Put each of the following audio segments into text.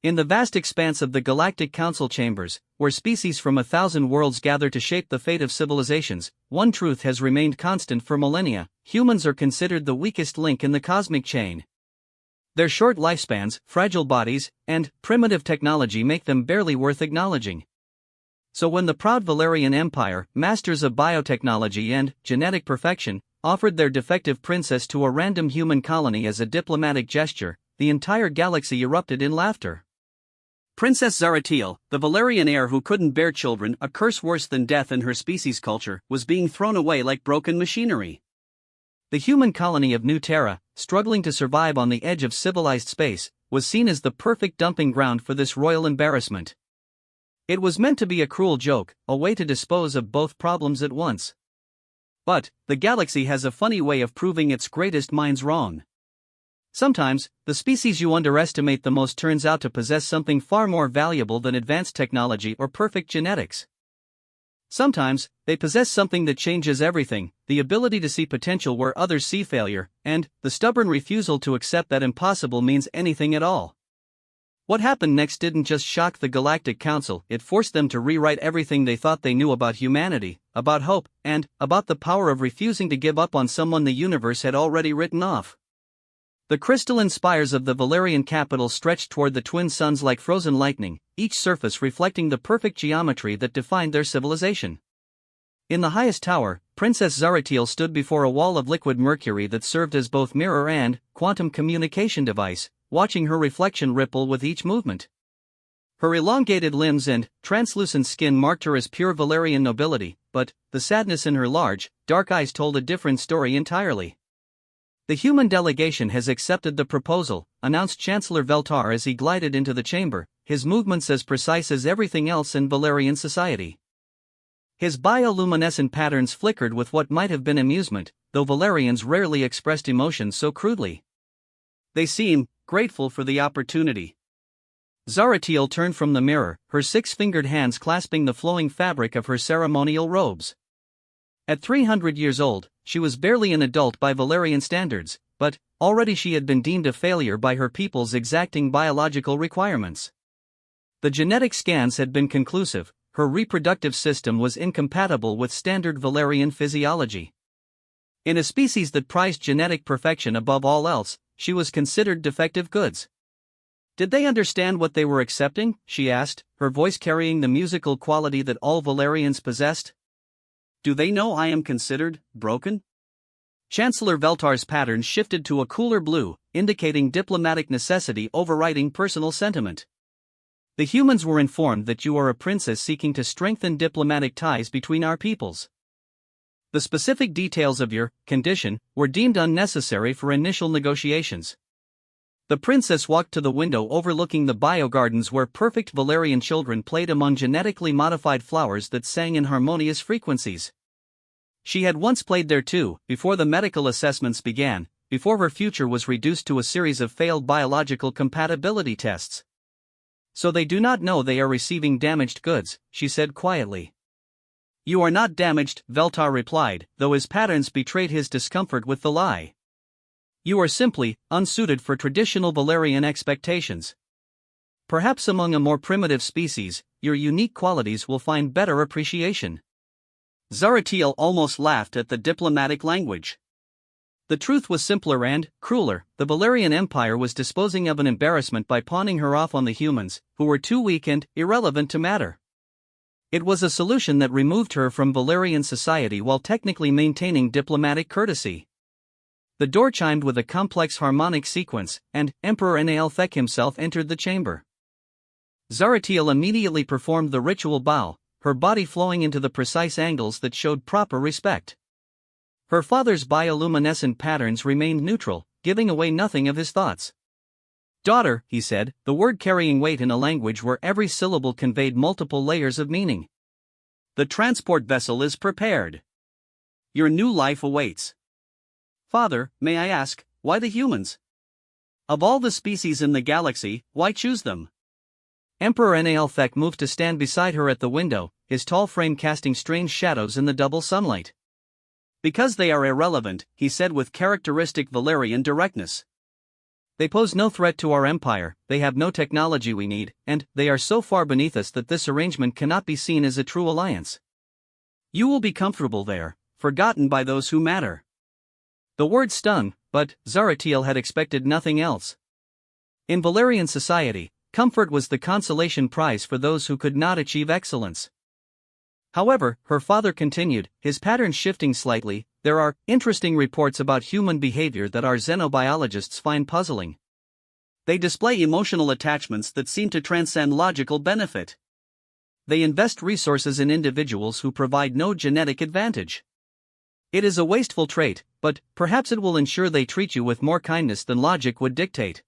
In the vast expanse of the Galactic Council chambers, where species from 1,000 worlds gather to shape the fate of civilizations, one truth has remained constant for millennia: humans are considered the weakest link in the cosmic chain. Their short lifespans, fragile bodies, and primitive technology make them barely worth acknowledging. So when the proud Valerian Empire, masters of biotechnology and genetic perfection, offered their defective princess to a random human colony as a diplomatic gesture, the entire galaxy erupted in laughter. Princess Zaratiel, the Valerian heir who couldn't bear children, a curse worse than death in her species culture, was being thrown away like broken machinery. The human colony of New Terra, struggling to survive on the edge of civilized space, was seen as the perfect dumping ground for this royal embarrassment. It was meant to be a cruel joke, a way to dispose of both problems at once. But the galaxy has a funny way of proving its greatest minds wrong. Sometimes, the species you underestimate the most turns out to possess something far more valuable than advanced technology or perfect genetics. Sometimes, they possess something that changes everything: the ability to see potential where others see failure, and the stubborn refusal to accept that impossible means anything at all. What happened next didn't just shock the Galactic Council, it forced them to rewrite everything they thought they knew about humanity, about hope, and about the power of refusing to give up on someone the universe had already written off. The crystalline spires of the Valerian capital stretched toward the twin suns like frozen lightning, each surface reflecting the perfect geometry that defined their civilization. In the highest tower, Princess Zaratiel stood before a wall of liquid mercury that served as both mirror and quantum communication device, watching her reflection ripple with each movement. Her elongated limbs and translucent skin marked her as pure Valerian nobility, but the sadness in her large, dark eyes told a different story entirely. "The human delegation has accepted the proposal," announced Chancellor Veltar as he glided into the chamber, his movements as precise as everything else in Valerian society. His bioluminescent patterns flickered with what might have been amusement, though Valerians rarely expressed emotions so crudely. "They seem grateful for the opportunity." Zaratiel turned from the mirror, her six-fingered hands clasping the flowing fabric of her ceremonial robes. At 300 years old, she was barely an adult by Valerian standards, but already she had been deemed a failure by her people's exacting biological requirements. The genetic scans had been conclusive: her reproductive system was incompatible with standard Valerian physiology. In a species that prized genetic perfection above all else, she was considered defective goods. "Did they understand what they were accepting?" she asked, her voice carrying the musical quality that all Valerians possessed. "Do they know I am considered broken?" Chancellor Veltar's pattern shifted to a cooler blue, indicating diplomatic necessity overriding personal sentiment. "The humans were informed that you are a princess seeking to strengthen diplomatic ties between our peoples. The specific details of your condition were deemed unnecessary for initial negotiations." The princess walked to the window overlooking the biogardens where perfect Valerian children played among genetically modified flowers that sang in harmonious frequencies. She had once played there too, before the medical assessments began, before her future was reduced to a series of failed biological compatibility tests. "So they do not know they are receiving damaged goods," she said quietly. "You are not damaged," Veltar replied, though his patterns betrayed his discomfort with the lie. "You are simply unsuited for traditional Valerian expectations. Perhaps among a more primitive species, your unique qualities will find better appreciation." Zaratiel almost laughed at the diplomatic language. The truth was simpler and crueler: the Valerian Empire was disposing of an embarrassment by pawning her off on the humans, who were too weak and irrelevant to matter. It was a solution that removed her from Valerian society while technically maintaining diplomatic courtesy. The door chimed with a complex harmonic sequence, and Emperor Enaelthek himself entered the chamber. Zaratiel immediately performed the ritual bow, her body flowing into the precise angles that showed proper respect. Her father's bioluminescent patterns remained neutral, giving away nothing of his thoughts. "Daughter," he said, the word carrying weight in a language where every syllable conveyed multiple layers of meaning. "The transport vessel is prepared. Your new life awaits." "Father, may I ask, why the humans? Of all the species in the galaxy, why choose them?" Emperor Enaelthek moved to stand beside her at the window, his tall frame casting strange shadows in the double sunlight. "Because they are irrelevant," he said with characteristic Valerian directness. They pose no threat to our empire, they have no technology we need, and they are so far beneath us that this arrangement cannot be seen as a true alliance. You will be comfortable there, forgotten by those who matter. The word stung, but Zaratiel had expected nothing else. In Valerian society, comfort was the consolation prize for those who could not achieve excellence. However, her father continued, his pattern shifting slightly, there are interesting reports about human behavior that our xenobiologists find puzzling. They display emotional attachments that seem to transcend logical benefit. They invest resources in individuals who provide no genetic advantage. It is a wasteful trait, but perhaps it will ensure they treat you with more kindness than logic would dictate.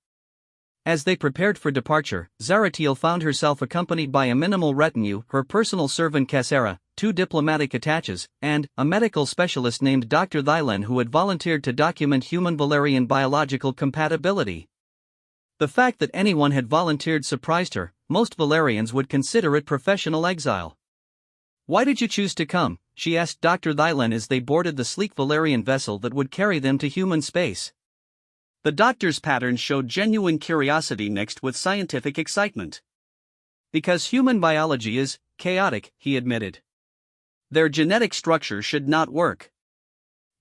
As they prepared for departure, Zaratiel found herself accompanied by a minimal retinue, her personal servant Cassera, 2 diplomatic attaches, and a medical specialist named Dr. Thylen who had volunteered to document human Valerian biological compatibility. The fact that anyone had volunteered surprised her, most Valerians would consider it professional exile. "Why did you choose to come?" she asked Dr. Thylen as they boarded the sleek Valerian vessel that would carry them to human space. The doctor's pattern showed genuine curiosity mixed with scientific excitement. "Because human biology is chaotic," he admitted. "Their genetic structure should not work.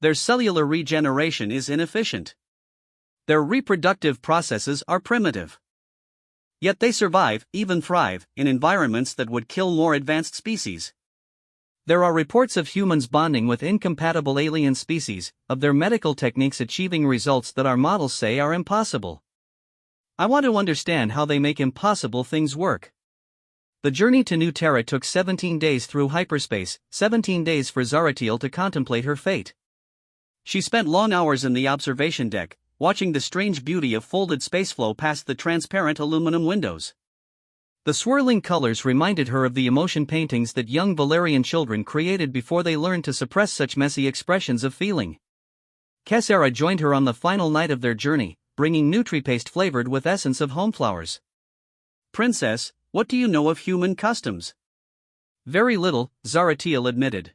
Their cellular regeneration is inefficient. Their reproductive processes are primitive. Yet they survive, even thrive, in environments that would kill more advanced species. There are reports of humans bonding with incompatible alien species, of their medical techniques achieving results that our models say are impossible. I want to understand how they make impossible things work." The journey to New Terra took 17 days through hyperspace, 17 days for Zaratiel to contemplate her fate. She spent long hours in the observation deck, watching the strange beauty of folded spaceflow past the transparent aluminum windows. The swirling colors reminded her of the emotion paintings that young Valerian children created before they learned to suppress such messy expressions of feeling. Cassera joined her on the final night of their journey, bringing Nutripaste flavored with essence of home flowers. "Princess, what do you know of human customs?" "Very little," Zaratiel admitted.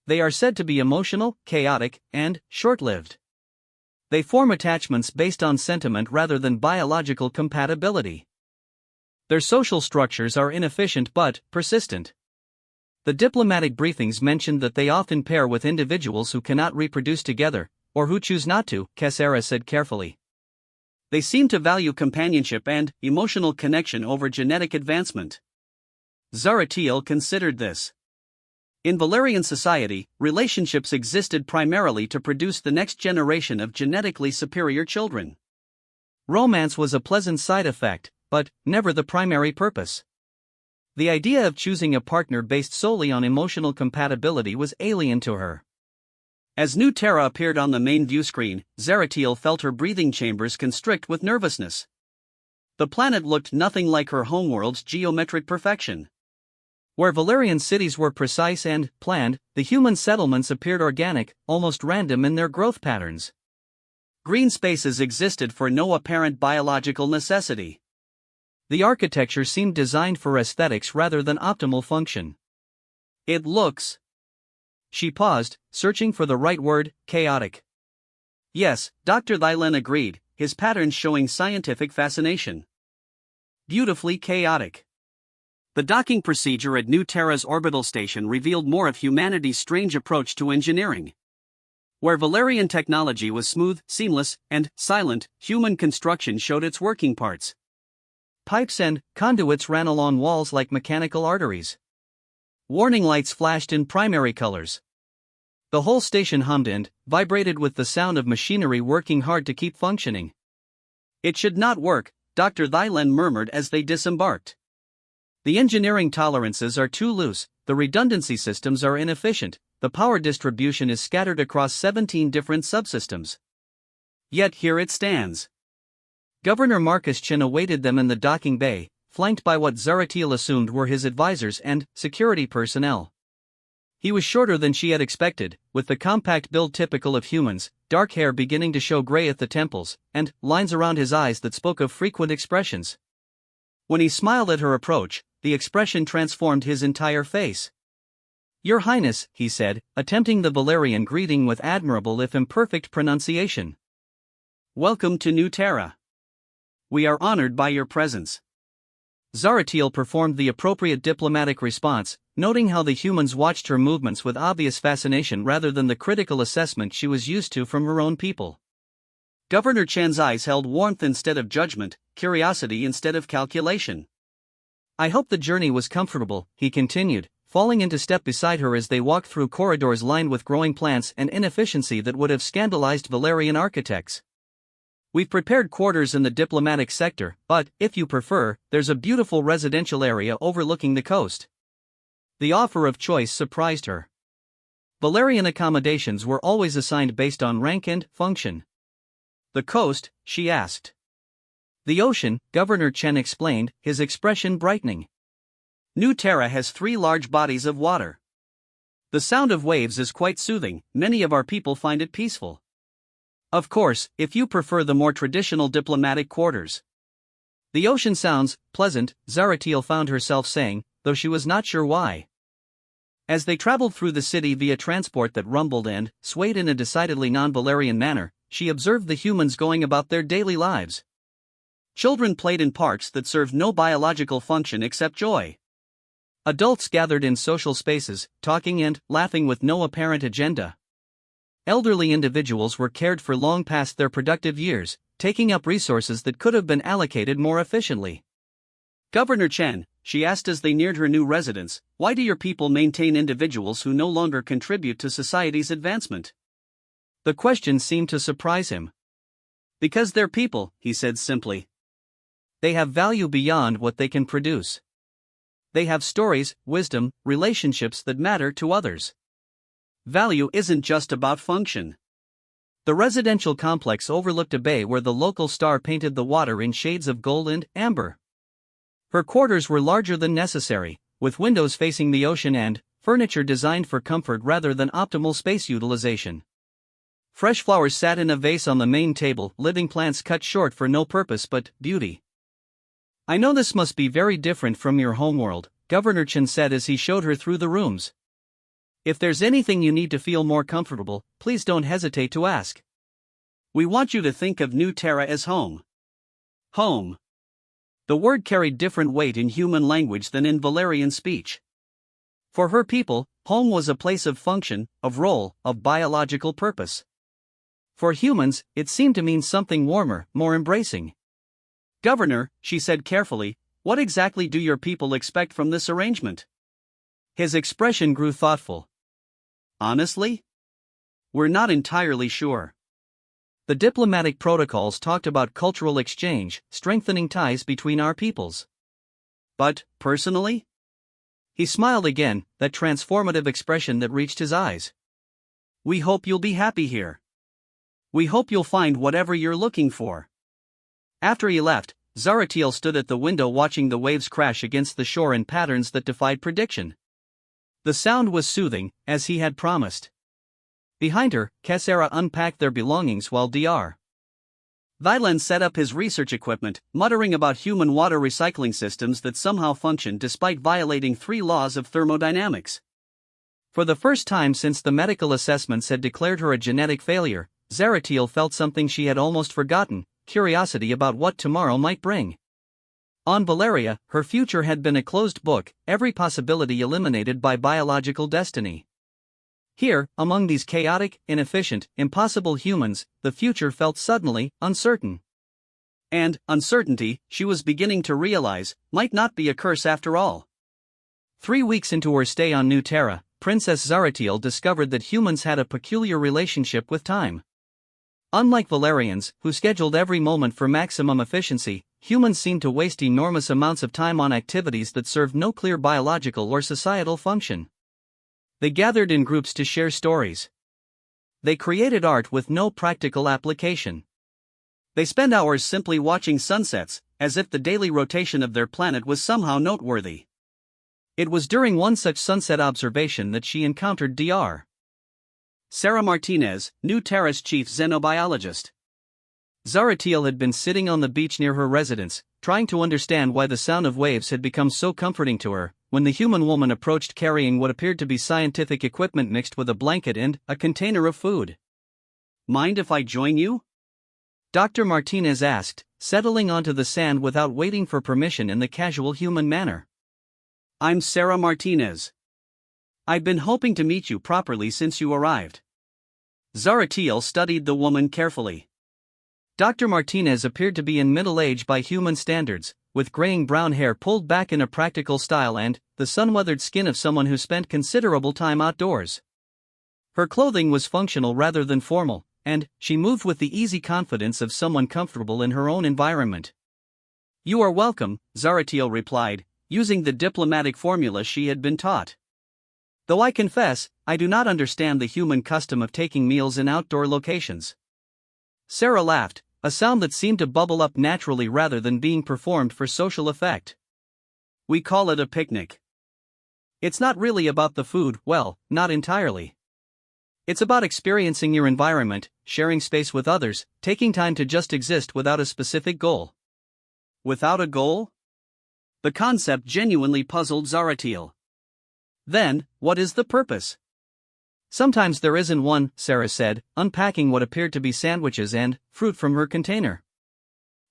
"They are said to be emotional, chaotic, and short-lived. They form attachments based on sentiment rather than biological compatibility. Their social structures are inefficient but persistent. The diplomatic briefings mentioned that they often pair with individuals who cannot reproduce together, or who choose not to," Cassera said carefully. "They seem to value companionship and emotional connection over genetic advancement." Zaratiel considered this. In Valerian society, relationships existed primarily to produce the next generation of genetically superior children. Romance was a pleasant side effect, but never the primary purpose. The idea of choosing a partner based solely on emotional compatibility was alien to her. As New Terra appeared on the main view screen, Zaratiel felt her breathing chambers constrict with nervousness. The planet looked nothing like her homeworld's geometric perfection. Where Valerian cities were precise and planned, the human settlements appeared organic, almost random in their growth patterns. Green spaces existed for no apparent biological necessity. The architecture seemed designed for aesthetics rather than optimal function. "It looks..." She paused, searching for the right word, "chaotic." "Yes," Dr. Thylen agreed, his patterns showing scientific fascination. "Beautifully chaotic." The docking procedure at New Terra's orbital station revealed more of humanity's strange approach to engineering. Where Valerian technology was smooth, seamless, and silent, human construction showed its working parts. Pipes and conduits ran along walls like mechanical arteries. Warning lights flashed in primary colors. The whole station hummed and vibrated with the sound of machinery working hard to keep functioning. "It should not work," Dr. Thylen murmured as they disembarked. "The engineering tolerances are too loose, the redundancy systems are inefficient, the power distribution is scattered across 17 different subsystems." Yet here it stands. Governor Marcus Chin awaited them in the docking bay, flanked by what Zaratiel assumed were his advisors and security personnel. He was shorter than she had expected, with the compact build typical of humans, dark hair beginning to show gray at the temples, and lines around his eyes that spoke of frequent expressions. When he smiled at her approach, the expression transformed his entire face. "Your Highness," he said, attempting the Valerian greeting with admirable if imperfect pronunciation. "Welcome to New Terra." We are honored by your presence. Zaratiel performed the appropriate diplomatic response, noting how the humans watched her movements with obvious fascination rather than the critical assessment she was used to from her own people. Governor Chen's eyes held warmth instead of judgment, curiosity instead of calculation. I hope the journey was comfortable, he continued, falling into step beside her as they walked through corridors lined with growing plants and inefficiency that would have scandalized Valerian architects. We've prepared quarters in the diplomatic sector, but, if you prefer, there's a beautiful residential area overlooking the coast. The offer of choice surprised her. Valerian accommodations were always assigned based on rank and function. The coast, she asked. The ocean, Governor Chen explained, his expression brightening. New Terra has 3 large bodies of water. The sound of waves is quite soothing, many of our people find it peaceful. Of course, if you prefer the more traditional diplomatic quarters. The ocean sounds pleasant, Zaratiel found herself saying, though she was not sure why. As they traveled through the city via transport that rumbled and swayed in a decidedly non-Valerian manner, she observed the humans going about their daily lives. Children played in parks that served no biological function except joy. Adults gathered in social spaces, talking and laughing with no apparent agenda. Elderly individuals were cared for long past their productive years, taking up resources that could have been allocated more efficiently. Governor Chen, she asked as they neared her new residence, why do your people maintain individuals who no longer contribute to society's advancement? The question seemed to surprise him. Because they're people, he said simply. They have value beyond what they can produce. They have stories, wisdom, relationships that matter to others. Value isn't just about function. The residential complex overlooked a bay where the local star painted the water in shades of gold and amber. Her quarters were larger than necessary, with windows facing the ocean and furniture designed for comfort rather than optimal space utilization. Fresh flowers sat in a vase on the main table, living plants cut short for no purpose but beauty. I know this must be very different from your homeworld, Governor Chen said as he showed her through the rooms. If there's anything you need to feel more comfortable, please don't hesitate to ask. We want you to think of New Terra as home. Home. The word carried different weight in human language than in Valerian speech. For her people, home was a place of function, of role, of biological purpose. For humans, it seemed to mean something warmer, more embracing. Governor, she said carefully, what exactly do your people expect from this arrangement? His expression grew thoughtful. Honestly? We're not entirely sure. The diplomatic protocols talked about cultural exchange, strengthening ties between our peoples. But, personally? He smiled again, that transformative expression that reached his eyes. We hope you'll be happy here. We hope you'll find whatever you're looking for. After he left, Zaratiel stood at the window watching the waves crash against the shore in patterns that defied prediction. The sound was soothing, as he had promised. Behind her, Cassera unpacked their belongings while Dr. Vilen set up his research equipment, muttering about human water recycling systems that somehow functioned despite violating 3 laws of thermodynamics. For the first time since the medical assessments had declared her a genetic failure, Zaratiel felt something she had almost forgotten, curiosity about what tomorrow might bring. On Valeria, her future had been a closed book, every possibility eliminated by biological destiny. Here, among these chaotic, inefficient, impossible humans, the future felt suddenly uncertain. And uncertainty, she was beginning to realize, might not be a curse after all. 3 weeks into her stay on New Terra, Princess Zaratiel discovered that humans had a peculiar relationship with time. Unlike Valerians, who scheduled every moment for maximum efficiency, humans seemed to waste enormous amounts of time on activities that served no clear biological or societal function. They gathered in groups to share stories. They created art with no practical application. They spent hours simply watching sunsets, as if the daily rotation of their planet was somehow noteworthy. It was during one such sunset observation that she encountered Dr. Sarah Martinez, New Terra's chief xenobiologist. Zaratiel had been sitting on the beach near her residence, trying to understand why the sound of waves had become so comforting to her, when the human woman approached carrying what appeared to be scientific equipment mixed with a blanket and a container of food. Mind if I join you? Dr. Martinez asked, settling onto the sand without waiting for permission in the casual human manner. I'm Sarah Martinez. I've been hoping to meet you properly since you arrived. Zaratiel studied the woman carefully. Dr. Martinez appeared to be in middle age by human standards, with graying brown hair pulled back in a practical style and the sun-weathered skin of someone who spent considerable time outdoors. Her clothing was functional rather than formal, and she moved with the easy confidence of someone comfortable in her own environment. You are welcome, Zaratiel replied, using the diplomatic formula she had been taught. Though I confess, I do not understand the human custom of taking meals in outdoor locations. Sarah laughed, a sound that seemed to bubble up naturally rather than being performed for social effect. We call it a picnic. It's not really about the food, well, not entirely. It's about experiencing your environment, sharing space with others, taking time to just exist without a specific goal. Without a goal? The concept genuinely puzzled Zaratiel. Then, what is the purpose? Sometimes there isn't one, Sarah said, unpacking what appeared to be sandwiches and fruit from her container.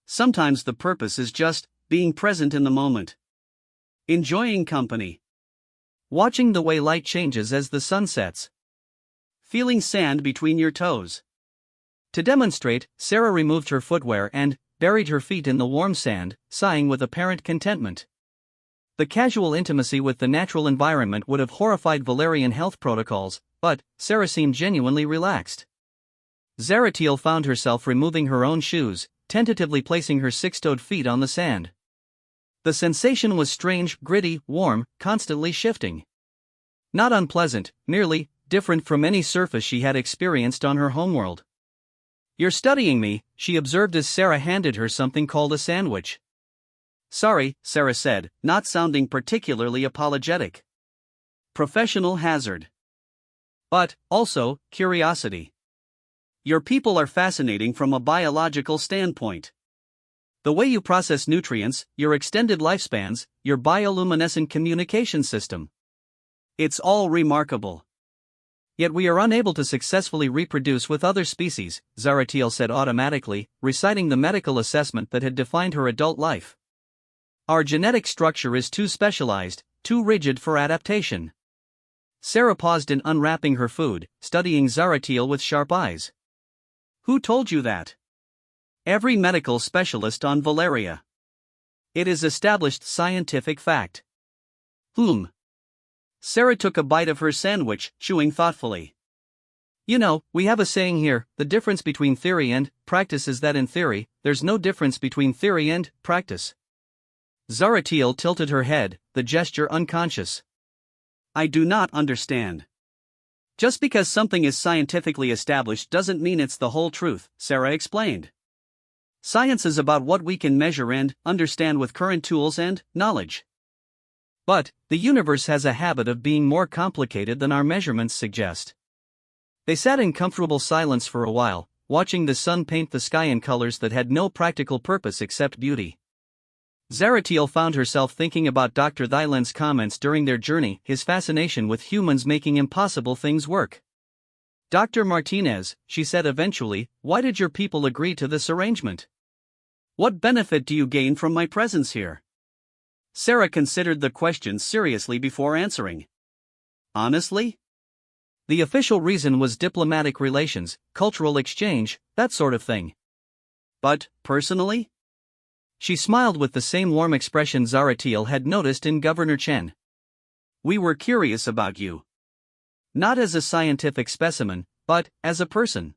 Sometimes the purpose is just being present in the moment. Enjoying company. Watching the way light changes as the sun sets. Feeling sand between your toes. To demonstrate, Sarah removed her footwear and buried her feet in the warm sand, sighing with apparent contentment. The casual intimacy with the natural environment would have horrified Valerian health protocols, but Sarah seemed genuinely relaxed. Zaratiel found herself removing her own shoes, tentatively placing her six-toed feet on the sand. The sensation was strange, gritty, warm, constantly shifting. Not unpleasant, merely different from any surface she had experienced on her homeworld. "You're studying me," she observed as Sarah handed her something called a sandwich. "Sorry," Sarah said, not sounding particularly apologetic. "Professional hazard. But, also, curiosity. Your people are fascinating from a biological standpoint. The way you process nutrients, your extended lifespans, your bioluminescent communication system. It's all remarkable. Yet we are unable to successfully reproduce with other species," Zaratiel said automatically, reciting the medical assessment that had defined her adult life. "Our genetic structure is too specialized, too rigid for adaptation." Sarah paused in unwrapping her food, studying Zaratiel with sharp eyes. "Who told you that?" "Every medical specialist on Valeria. It is established scientific fact." "Whom?" Sarah took a bite of her sandwich, chewing thoughtfully. "You know, we have a saying here, the difference between theory and practice is that in theory, there's no difference between theory and practice." Zaratiel tilted her head, the gesture unconscious. "I do not understand." "Just because something is scientifically established doesn't mean it's the whole truth," Sarah explained. "Science is about what we can measure and understand with current tools and knowledge. But the universe has a habit of being more complicated than our measurements suggest." They sat in comfortable silence for a while, watching the sun paint the sky in colors that had no practical purpose except beauty. Zaratiel found herself thinking about Dr. Thyland's comments during their journey, his fascination with humans making impossible things work. "Dr. Martinez," she said eventually, "why did your people agree to this arrangement? What benefit do you gain from my presence here?" Sarah considered the question seriously before answering. "Honestly? The official reason was diplomatic relations, cultural exchange, that sort of thing." "But, personally?" She smiled with the same warm expression Zaratiel had noticed in Governor Chen. "We were curious about you. Not as a scientific specimen, but as a person.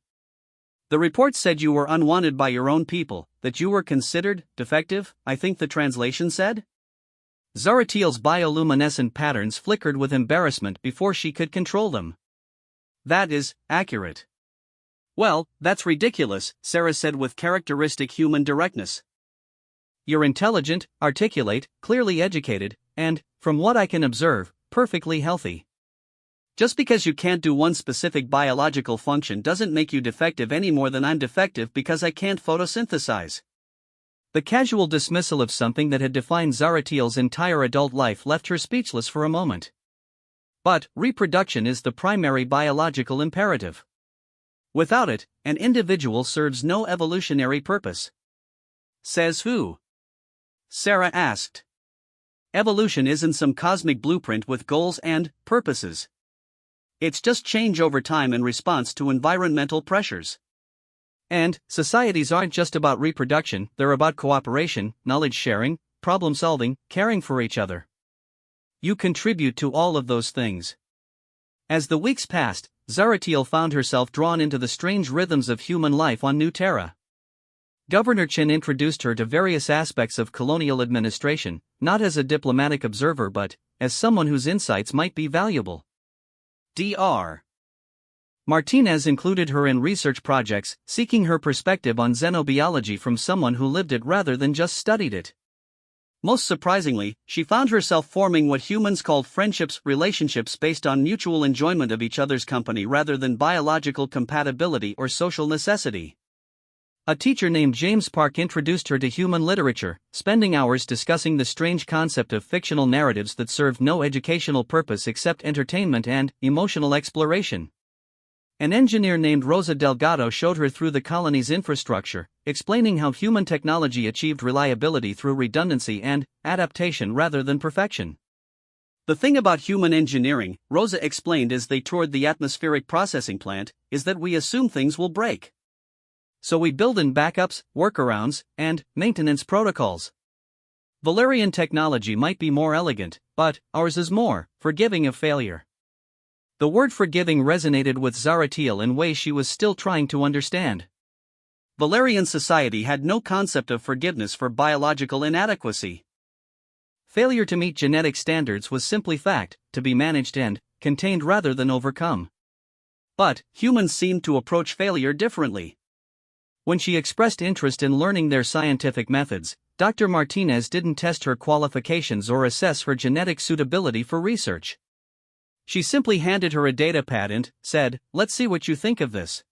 The report said you were unwanted by your own people, that you were considered defective, I think the translation said?" Zaratiel's bioluminescent patterns flickered with embarrassment before she could control them. "That is accurate." "Well, that's ridiculous," Sarah said with characteristic human directness. "You're intelligent, articulate, clearly educated, and, from what I can observe, perfectly healthy. Just because you can't do one specific biological function doesn't make you defective any more than I'm defective because I can't photosynthesize." The casual dismissal of something that had defined Zaratiel's entire adult life left her speechless for a moment. But reproduction is the primary biological imperative. Without it, an individual serves no evolutionary purpose. Says who? Sarah asked. Evolution isn't some cosmic blueprint with goals and purposes. It's just change over time in response to environmental pressures. And societies aren't just about reproduction, they're about cooperation, knowledge sharing, problem solving, caring for each other. You contribute to all of those things. As the weeks passed, Zaratiel found herself drawn into the strange rhythms of human life on New Terra. Governor Chin introduced her to various aspects of colonial administration, not as a diplomatic observer but as someone whose insights might be valuable. Dr. Martinez included her in research projects, seeking her perspective on xenobiology from someone who lived it rather than just studied it. Most surprisingly, she found herself forming what humans call relationships based on mutual enjoyment of each other's company rather than biological compatibility or social necessity. A teacher named James Park introduced her to human literature, spending hours discussing the strange concept of fictional narratives that served no educational purpose except entertainment and emotional exploration. An engineer named Rosa Delgado showed her through the colony's infrastructure, explaining how human technology achieved reliability through redundancy and adaptation rather than perfection. The thing about human engineering, Rosa explained as they toured the atmospheric processing plant, is that we assume things will break. So we build in backups, workarounds, and maintenance protocols. Valerian technology might be more elegant, but ours is more forgiving of failure. The word forgiving resonated with Zaratiel in ways she was still trying to understand. Valerian society had no concept of forgiveness for biological inadequacy. Failure to meet genetic standards was simply fact, to be managed and contained rather than overcome. But humans seemed to approach failure differently. When she expressed interest in learning their scientific methods, Dr. Martinez didn't test her qualifications or assess her genetic suitability for research. She simply handed her a datapad and said, "Let's see what you think of this."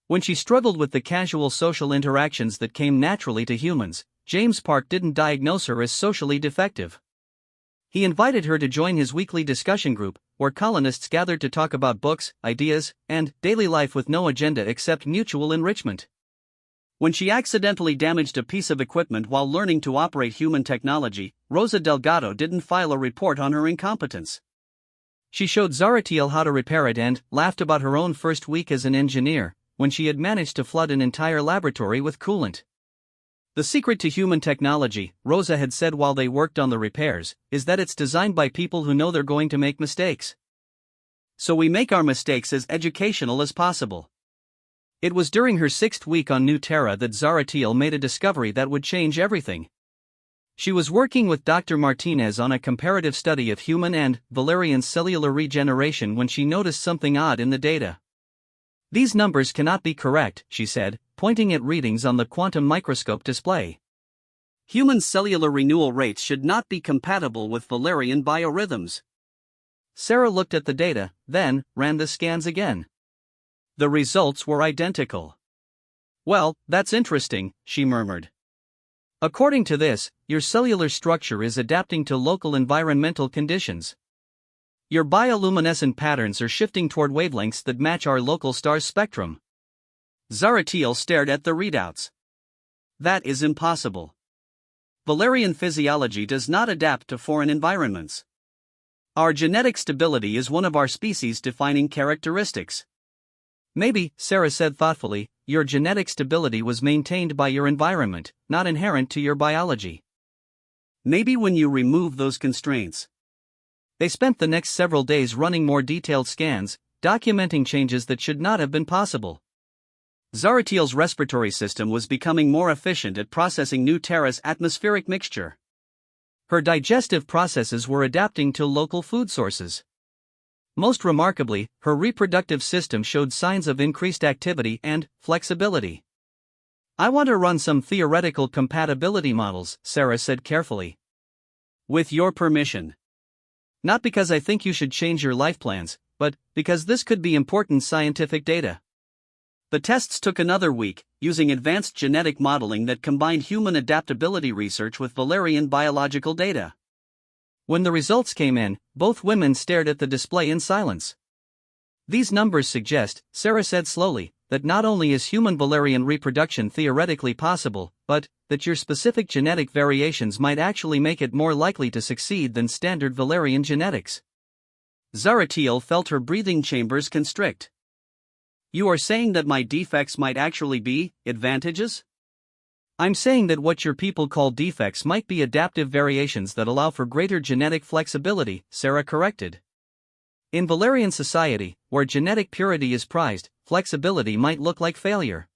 When she struggled with the casual social interactions that came naturally to humans, James Park didn't diagnose her as socially defective. He invited her to join his weekly discussion group, where colonists gathered to talk about books, ideas, and daily life with no agenda except mutual enrichment. When she accidentally damaged a piece of equipment while learning to operate human technology, Rosa Delgado didn't file a report on her incompetence. She showed Zaratiel how to repair it and laughed about her own first week as an engineer, when she had managed to flood an entire laboratory with coolant. The secret to human technology, Rosa had said while they worked on the repairs, is that it's designed by people who know they're going to make mistakes. So we make our mistakes as educational as possible. It was during her 6th week on New Terra that Zaratiel made a discovery that would change everything. She was working with Dr. Martinez on a comparative study of human and Valerian cellular regeneration when she noticed something odd in the data. "These numbers cannot be correct," she said, pointing at readings on the quantum microscope display. Human cellular renewal rates should not be compatible with Valerian biorhythms. Sarah looked at the data, then ran the scans again. The results were identical. "Well, that's interesting," she murmured. "According to this, your cellular structure is adapting to local environmental conditions. Your bioluminescent patterns are shifting toward wavelengths that match our local star's spectrum." Zaratiel stared at the readouts. "That is impossible. Valerian physiology does not adapt to foreign environments. Our genetic stability is one of our species' defining characteristics." "Maybe," Sarah said thoughtfully, "your genetic stability was maintained by your environment, not inherent to your biology." "Maybe when you remove those constraints." They spent the next several days running more detailed scans, documenting changes that should not have been possible. Zaratiel's respiratory system was becoming more efficient at processing New Terra's atmospheric mixture. Her digestive processes were adapting to local food sources. Most remarkably, her reproductive system showed signs of increased activity and flexibility. "I want to run some theoretical compatibility models," Sarah said carefully. "With your permission." "Not because I think you should change your life plans, but because this could be important scientific data." The tests took another week, using advanced genetic modeling that combined human adaptability research with Valerian biological data. When the results came in, both women stared at the display in silence. "These numbers suggest," Sarah said slowly, that not only is human Valerian reproduction theoretically possible, but that your specific genetic variations might actually make it more likely to succeed than standard Valerian genetics. Zaratiel felt her breathing chambers constrict. You are saying that my defects might actually be advantages? I'm saying that what your people call defects might be adaptive variations that allow for greater genetic flexibility, Sarah corrected. In Valerian society, where genetic purity is prized, flexibility might look like failure.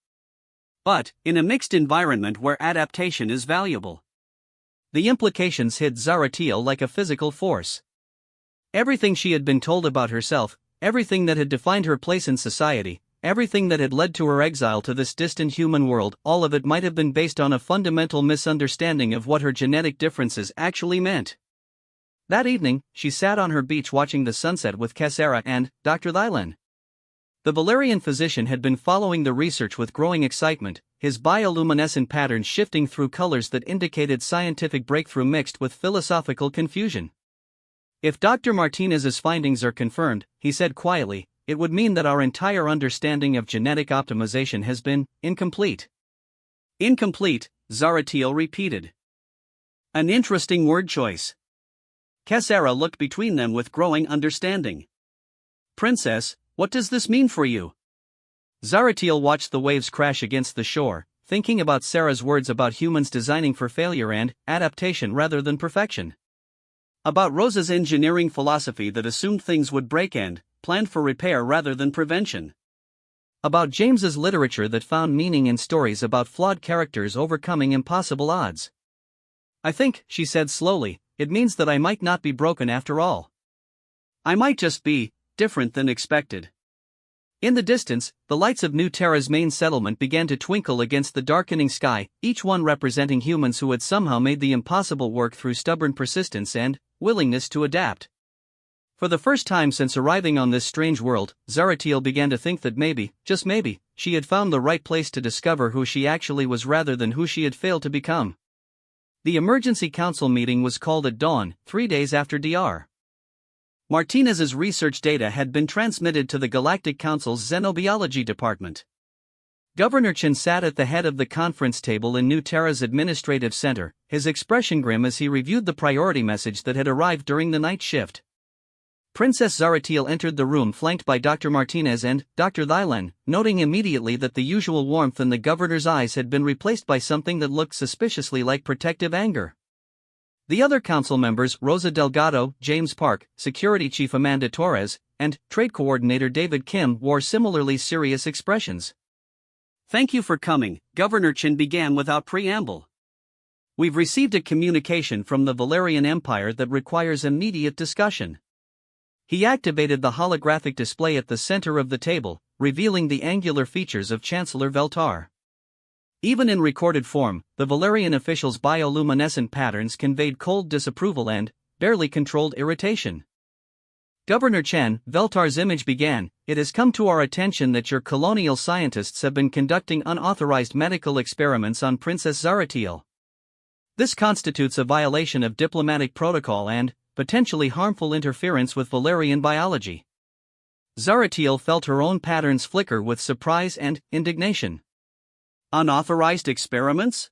But, in a mixed environment where adaptation is valuable. The implications hit Zaratiel like a physical force. Everything she had been told about herself, everything that had defined her place in society, everything that had led to her exile to this distant human world, all of it might have been based on a fundamental misunderstanding of what her genetic differences actually meant. That evening, she sat on her beach watching the sunset with Kessera and Dr. Thylan. The Valerian physician had been following the research with growing excitement, his bioluminescent patterns shifting through colors that indicated scientific breakthrough mixed with philosophical confusion. If Dr. Martinez's findings are confirmed, he said quietly, it would mean that our entire understanding of genetic optimization has been incomplete. Incomplete, Zaratiel repeated. An interesting word choice. Kessera looked between them with growing understanding. Princess, what does this mean for you? Zaratiel watched the waves crash against the shore, thinking about Sarah's words about humans designing for failure and adaptation rather than perfection. About Rosa's engineering philosophy that assumed things would break and planned for repair rather than prevention. About James's literature that found meaning in stories about flawed characters overcoming impossible odds. I think, she said slowly, it means that I might not be broken after all. I might just be different than expected. In the distance, the lights of New Terra's main settlement began to twinkle against the darkening sky, each one representing humans who had somehow made the impossible work through stubborn persistence and willingness to adapt. For the first time since arriving on this strange world, Zaratiel began to think that maybe, just maybe, she had found the right place to discover who she actually was rather than who she had failed to become. The emergency council meeting was called at dawn, 3 days after Dr. Martinez's research data had been transmitted to the Galactic Council's Xenobiology Department. Governor Chen sat at the head of the conference table in New Terra's administrative center, his expression grim as he reviewed the priority message that had arrived during the night shift. Princess Zaratiel entered the room flanked by Dr. Martinez and Dr. Thylan, noting immediately that the usual warmth in the governor's eyes had been replaced by something that looked suspiciously like protective anger. The other council members, Rosa Delgado, James Park, Security Chief Amanda Torres, and Trade Coordinator David Kim, wore similarly serious expressions. Thank you for coming, Governor Chen began without preamble. We've received a communication from the Valerian Empire that requires immediate discussion. He activated the holographic display at the center of the table, revealing the angular features of Chancellor Veltar. Even in recorded form, the Valerian official's bioluminescent patterns conveyed cold disapproval and barely controlled irritation. Governor Chen, Veltar's image began, it has come to our attention that your colonial scientists have been conducting unauthorized medical experiments on Princess Zaratiel. This constitutes a violation of diplomatic protocol and potentially harmful interference with Valerian biology. Zaratiel felt her own patterns flicker with surprise and indignation. Unauthorized experiments?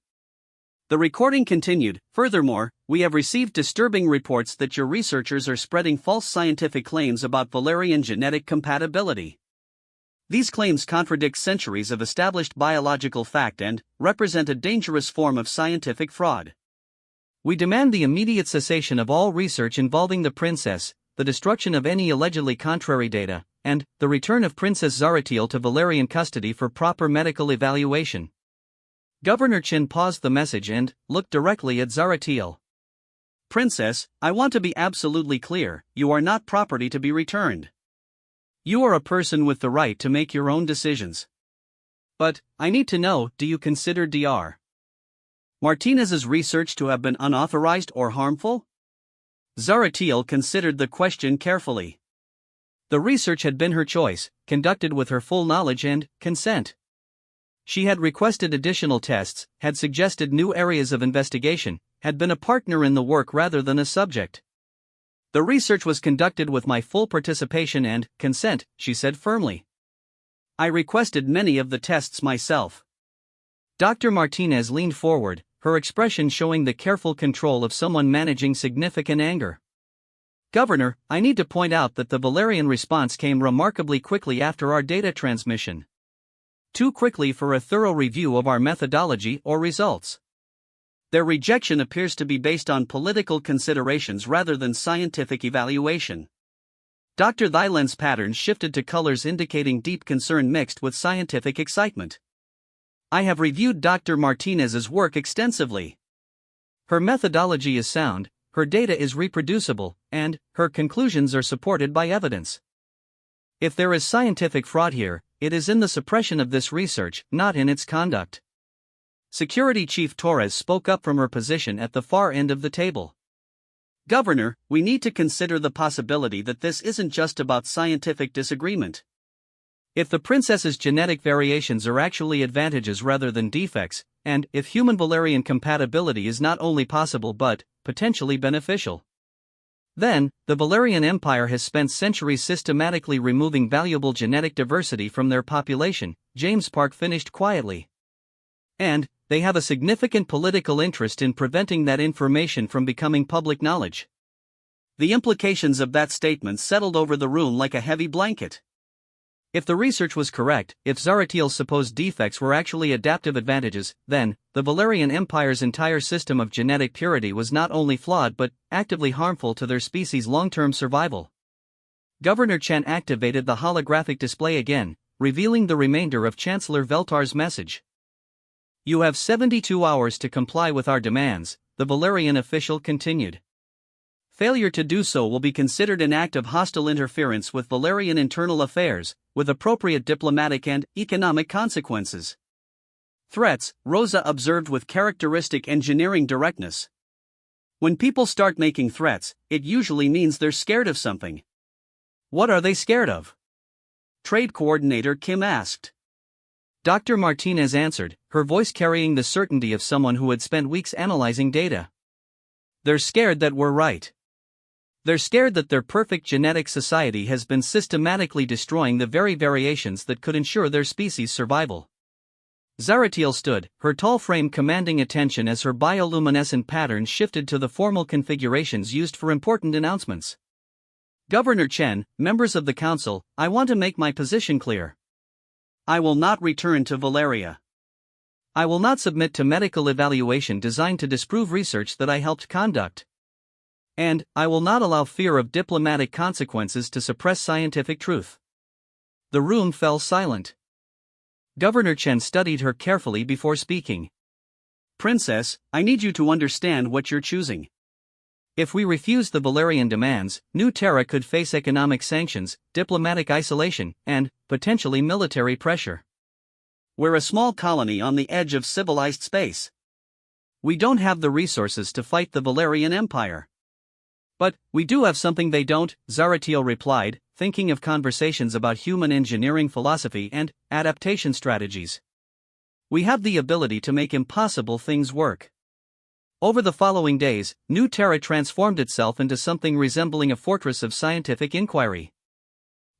The recording continued. Furthermore, we have received disturbing reports that your researchers are spreading false scientific claims about Valerian genetic compatibility. These claims contradict centuries of established biological fact and represent a dangerous form of scientific fraud. We demand the immediate cessation of all research involving the princess, the destruction of any allegedly contrary data, and the return of Princess Zaratiel to Valerian custody for proper medical evaluation. Governor Chen paused the message and looked directly at Zaratiel. Princess, I want to be absolutely clear, you are not property to be returned. You are a person with the right to make your own decisions. But, I need to know, do you consider Dr. Martinez's research to have been unauthorized or harmful? Zaratiel considered the question carefully. The research had been her choice, conducted with her full knowledge and consent. She had requested additional tests, had suggested new areas of investigation, had been a partner in the work rather than a subject. The research was conducted with my full participation and consent, she said firmly. I requested many of the tests myself. Dr. Martinez leaned forward, her expression showing the careful control of someone managing significant anger. Governor, I need to point out that the Valerian response came remarkably quickly after our data transmission. Too quickly for a thorough review of our methodology or results. Their rejection appears to be based on political considerations rather than scientific evaluation. Dr. Thyland's patterns shifted to colors indicating deep concern mixed with scientific excitement. I have reviewed Dr. Martinez's work extensively. Her methodology is sound, her data is reproducible, and her conclusions are supported by evidence. If there is scientific fraud here, it is in the suppression of this research, not in its conduct. Security Chief Torres spoke up from her position at the far end of the table. Governor, we need to consider the possibility that this isn't just about scientific disagreement. If the princess's genetic variations are actually advantages rather than defects, and if human Valerian compatibility is not only possible but potentially beneficial, then the Valerian Empire has spent centuries systematically removing valuable genetic diversity from their population, James Park finished quietly. And they have a significant political interest in preventing that information from becoming public knowledge. The implications of that statement settled over the room like a heavy blanket. If the research was correct, if Zaratiel's supposed defects were actually adaptive advantages, then the Valerian Empire's entire system of genetic purity was not only flawed but actively harmful to their species' long-term survival. Governor Chen activated the holographic display again, revealing the remainder of Chancellor Veltar's message. You have 72 hours to comply with our demands, the Valerian official continued. Failure to do so will be considered an act of hostile interference with Valerian internal affairs, with appropriate diplomatic and economic consequences. Threats, Rosa observed with characteristic engineering directness. When people start making threats, it usually means they're scared of something. What are they scared of? Trade Coordinator Kim asked. Dr. Martinez answered, her voice carrying the certainty of someone who had spent weeks analyzing data. They're scared that we're right. They're scared that their perfect genetic society has been systematically destroying the very variations that could ensure their species' survival. Zaratiel stood, her tall frame commanding attention as her bioluminescent pattern shifted to the formal configurations used for important announcements. Governor Chen, members of the council, I want to make my position clear. I will not return to Valeria. I will not submit to medical evaluation designed to disprove research that I helped conduct. And I will not allow fear of diplomatic consequences to suppress scientific truth. The room fell silent. Governor Chen studied her carefully before speaking. Princess, I need you to understand what you're choosing. If we refuse the Valerian demands, New Terra could face economic sanctions, diplomatic isolation, and, potentially military pressure. We're a small colony on the edge of civilized space. We don't have the resources to fight the Valerian Empire. But we do have something they don't, Zaratiel replied, thinking of conversations about human engineering philosophy and adaptation strategies. We have the ability to make impossible things work. Over the following days, New Terra transformed itself into something resembling a fortress of scientific inquiry.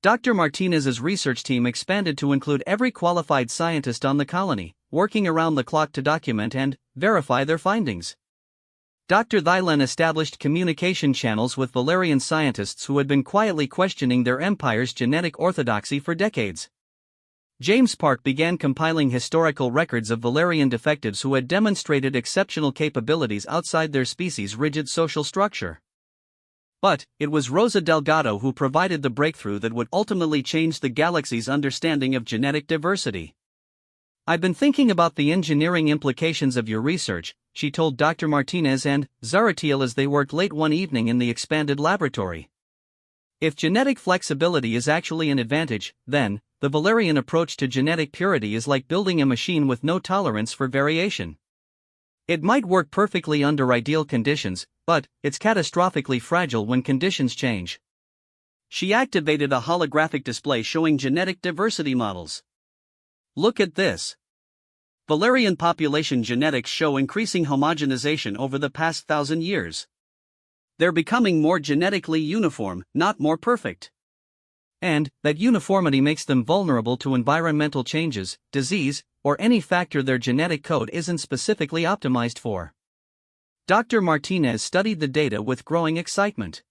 Dr. Martinez's research team expanded to include every qualified scientist on the colony, working around the clock to document and verify their findings. Dr. Thyland established communication channels with Valerian scientists who had been quietly questioning their empire's genetic orthodoxy for decades. James Park began compiling historical records of Valerian defectives who had demonstrated exceptional capabilities outside their species' rigid social structure. But it was Rosa Delgado who provided the breakthrough that would ultimately change the galaxy's understanding of genetic diversity. I've been thinking about the engineering implications of your research, she told Dr. Martinez and Zaratiel as they worked late one evening in the expanded laboratory. If genetic flexibility is actually an advantage, then the Valerian approach to genetic purity is like building a machine with no tolerance for variation. It might work perfectly under ideal conditions, but it's catastrophically fragile when conditions change. She activated a holographic display showing genetic diversity models. Look at this. Valerian population genetics show increasing homogenization over the past 1,000 years. They're becoming more genetically uniform, not more perfect. and that uniformity makes them vulnerable to environmental changes, disease, or any factor their genetic code isn't specifically optimized for. Dr. Martinez studied the data with growing excitement.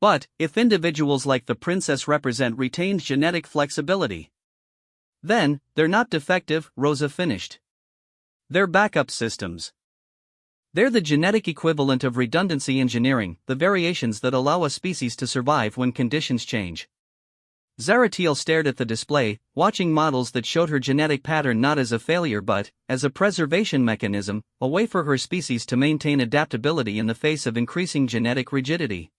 But, if individuals like the princess represent retained genetic flexibility, then, they're not defective, Rosa finished. They're backup systems. They're the genetic equivalent of redundancy engineering, the variations that allow a species to survive when conditions change. Zaratiel stared at the display, watching models that showed her genetic pattern not as a failure but, as a preservation mechanism, a way for her species to maintain adaptability in the face of increasing genetic rigidity.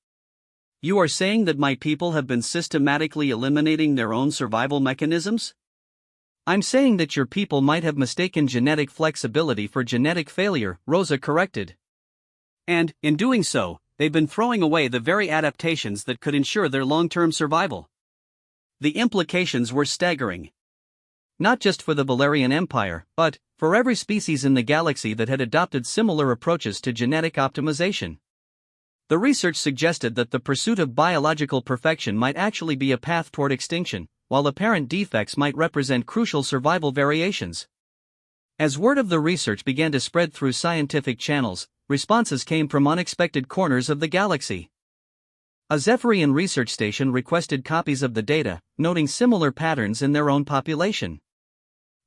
You are saying that my people have been systematically eliminating their own survival mechanisms? I'm saying that your people might have mistaken genetic flexibility for genetic failure, Rosa corrected. And, in doing so, they've been throwing away the very adaptations that could ensure their long-term survival. The implications were staggering. Not just for the Valerian Empire, but for every species in the galaxy that had adopted similar approaches to genetic optimization. The research suggested that the pursuit of biological perfection might actually be a path toward extinction, while apparent defects might represent crucial survival variations. As word of the research began to spread through scientific channels, responses came from unexpected corners of the galaxy. A Zephyrian research station requested copies of the data, noting similar patterns in their own population.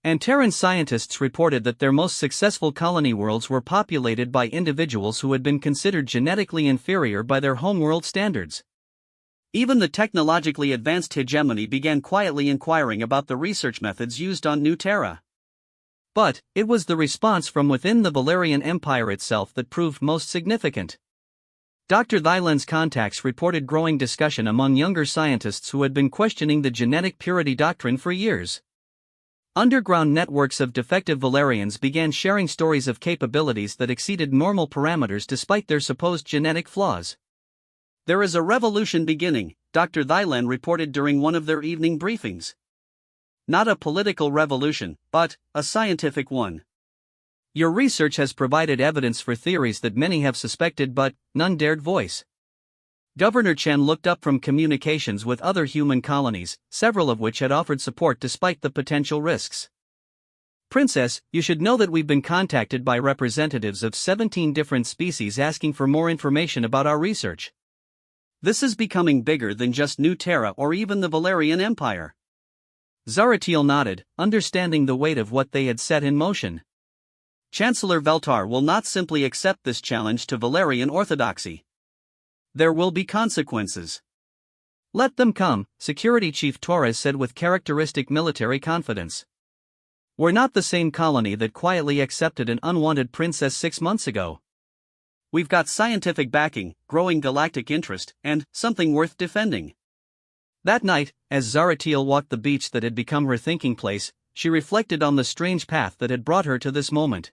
And Terran scientists reported that their most successful colony worlds were populated by individuals who had been considered genetically inferior by their homeworld standards. Even the technologically advanced hegemony began quietly inquiring about the research methods used on New Terra. But, it was the response from within the Valerian Empire itself that proved most significant. Dr. Thylan's contacts reported growing discussion among younger scientists who had been questioning the genetic purity doctrine for years. Underground networks of defective Valerians began sharing stories of capabilities that exceeded normal parameters despite their supposed genetic flaws. There is a revolution beginning, Dr. Thylan reported during one of their evening briefings. Not a political revolution, but a scientific one. Your research has provided evidence for theories that many have suspected but none dared voice. Governor Chen looked up from communications with other human colonies, several of which had offered support despite the potential risks. Princess, you should know that we've been contacted by representatives of 17 different species asking for more information about our research. This is becoming bigger than just New Terra or even the Valerian Empire. Zaratiel nodded, understanding the weight of what they had set in motion. Chancellor Veltar will not simply accept this challenge to Valerian orthodoxy. There will be consequences. Let them come, Security Chief Torres said with characteristic military confidence. We're not the same colony that quietly accepted an unwanted princess 6 months ago. We've got scientific backing, growing galactic interest, and something worth defending. That night, as Zaratiel walked the beach that had become her thinking place, she reflected on the strange path that had brought her to this moment.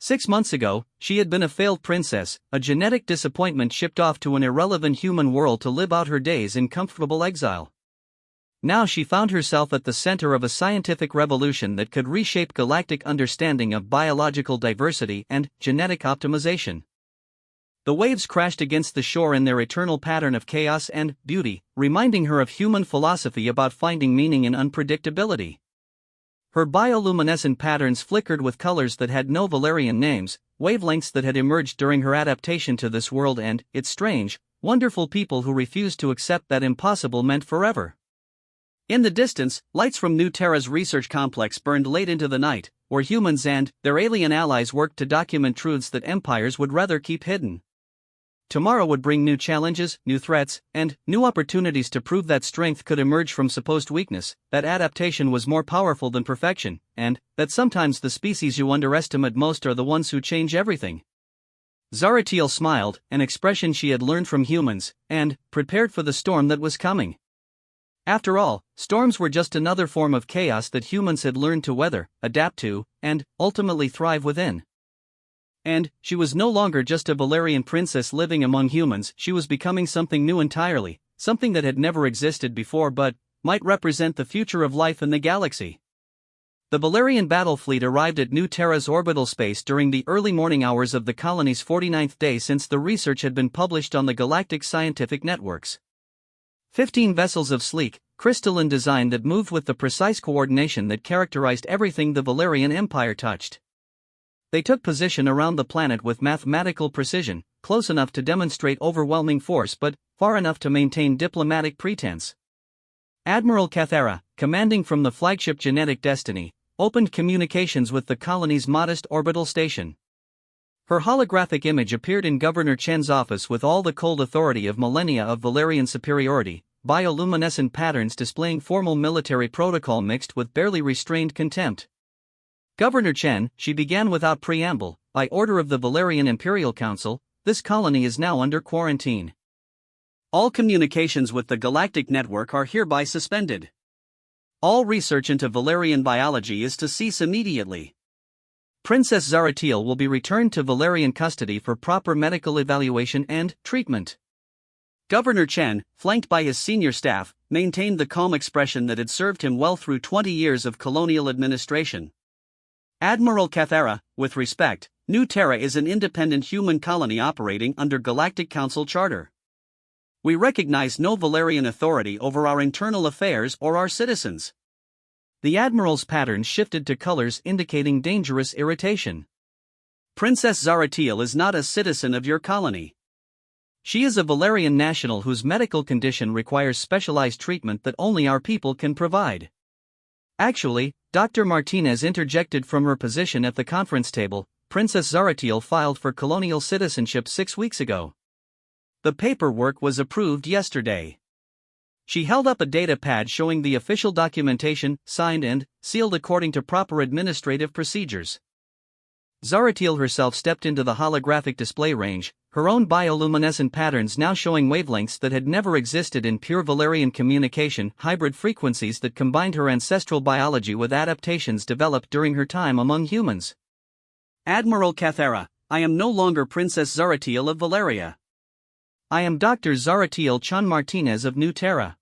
6 months ago, she had been a failed princess, a genetic disappointment shipped off to an irrelevant human world to live out her days in comfortable exile. Now she found herself at the center of a scientific revolution that could reshape galactic understanding of biological diversity and genetic optimization. The waves crashed against the shore in their eternal pattern of chaos and beauty, reminding her of human philosophy about finding meaning in unpredictability. Her bioluminescent patterns flickered with colors that had no Valerian names, wavelengths that had emerged during her adaptation to this world and its strange, wonderful people who refused to accept that impossible meant forever. In the distance, lights from New Terra's research complex burned late into the night, where humans and their alien allies worked to document truths that empires would rather keep hidden. Tomorrow would bring new challenges, new threats, and new opportunities to prove that strength could emerge from supposed weakness, that adaptation was more powerful than perfection, and that sometimes the species you underestimate most are the ones who change everything. Zaratiel smiled, an expression she had learned from humans, and prepared for the storm that was coming. After all, storms were just another form of chaos that humans had learned to weather, adapt to, and ultimately thrive within. And she was no longer just a Valerian princess living among humans, she was becoming something new entirely, something that had never existed before but might represent the future of life in the galaxy. The Valerian battle fleet arrived at New Terra's orbital space during the early morning hours of the colony's 49th day since the research had been published on the galactic scientific networks. 15 vessels of sleek, crystalline design that moved with the precise coordination that characterized everything the Valerian Empire touched. They took position around the planet with mathematical precision, close enough to demonstrate overwhelming force but far enough to maintain diplomatic pretense. Admiral Cathara, commanding from the flagship Genetic Destiny, opened communications with the colony's modest orbital station. Her holographic image appeared in Governor Chen's office with all the cold authority of millennia of Valerian superiority, bioluminescent patterns displaying formal military protocol mixed with barely restrained contempt. Governor Chen, she began without preamble, by order of the Valerian Imperial Council, this colony is now under quarantine. All communications with the Galactic Network are hereby suspended. All research into Valerian biology is to cease immediately. Princess Zaratiel will be returned to Valerian custody for proper medical evaluation and treatment. Governor Chen, flanked by his senior staff, maintained the calm expression that had served him well through 20 years of colonial administration. Admiral Cathara, with respect, New Terra is an independent human colony operating under Galactic Council Charter. We recognize no Valerian authority over our internal affairs or our citizens. The Admiral's pattern shifted to colors indicating dangerous irritation. Princess Zaratiel is not a citizen of your colony. She is a Valerian national whose medical condition requires specialized treatment that only our people can provide. Actually, Dr. Martinez interjected from her position at the conference table. Princess Zaratiel filed for colonial citizenship 6 weeks ago. The paperwork was approved yesterday. She held up a data pad showing the official documentation, signed and sealed according to proper administrative procedures. Zaratiel herself stepped into the holographic display range, her own bioluminescent patterns now showing wavelengths that had never existed in pure Valerian communication, hybrid frequencies that combined her ancestral biology with adaptations developed during her time among humans. Admiral Cathara, I am no longer Princess Zaratiel of Valeria. I am Dr. Zaratiel Chun Martinez of New Terra.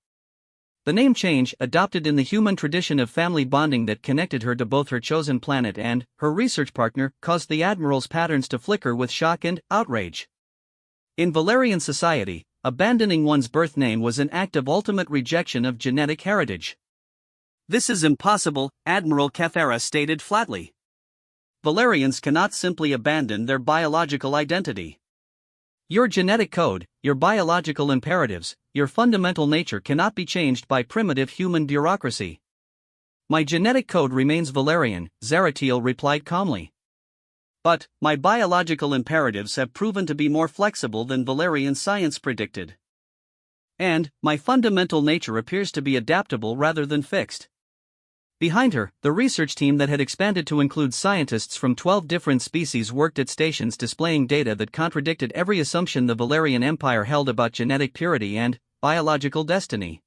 The name change, adopted in the human tradition of family bonding that connected her to both her chosen planet and her research partner, caused the Admiral's patterns to flicker with shock and outrage. In Valerian society, abandoning one's birth name was an act of ultimate rejection of genetic heritage. This is impossible, Admiral Cathara stated flatly. Valerians cannot simply abandon their biological identity. Your genetic code, your biological imperatives, your fundamental nature cannot be changed by primitive human bureaucracy. My genetic code remains Valerian, Zaratiel replied calmly. But, my biological imperatives have proven to be more flexible than Valerian science predicted. And, my fundamental nature appears to be adaptable rather than fixed. Behind her, the research team that had expanded to include scientists from 12 different species worked at stations displaying data that contradicted every assumption the Valerian Empire held about genetic purity and biological destiny.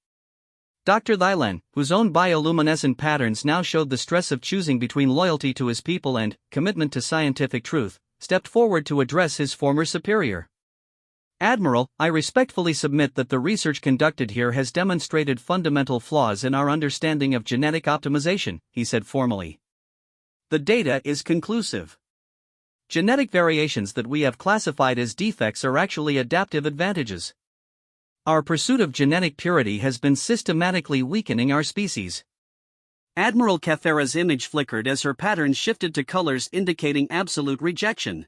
Dr. Thylan, whose own bioluminescent patterns now showed the stress of choosing between loyalty to his people and commitment to scientific truth, stepped forward to address his former superior. Admiral, I respectfully submit that the research conducted here has demonstrated fundamental flaws in our understanding of genetic optimization, he said formally. The data is conclusive. Genetic variations that we have classified as defects are actually adaptive advantages. Our pursuit of genetic purity has been systematically weakening our species. Admiral Cathara's image flickered as her patterns shifted to colors indicating absolute rejection.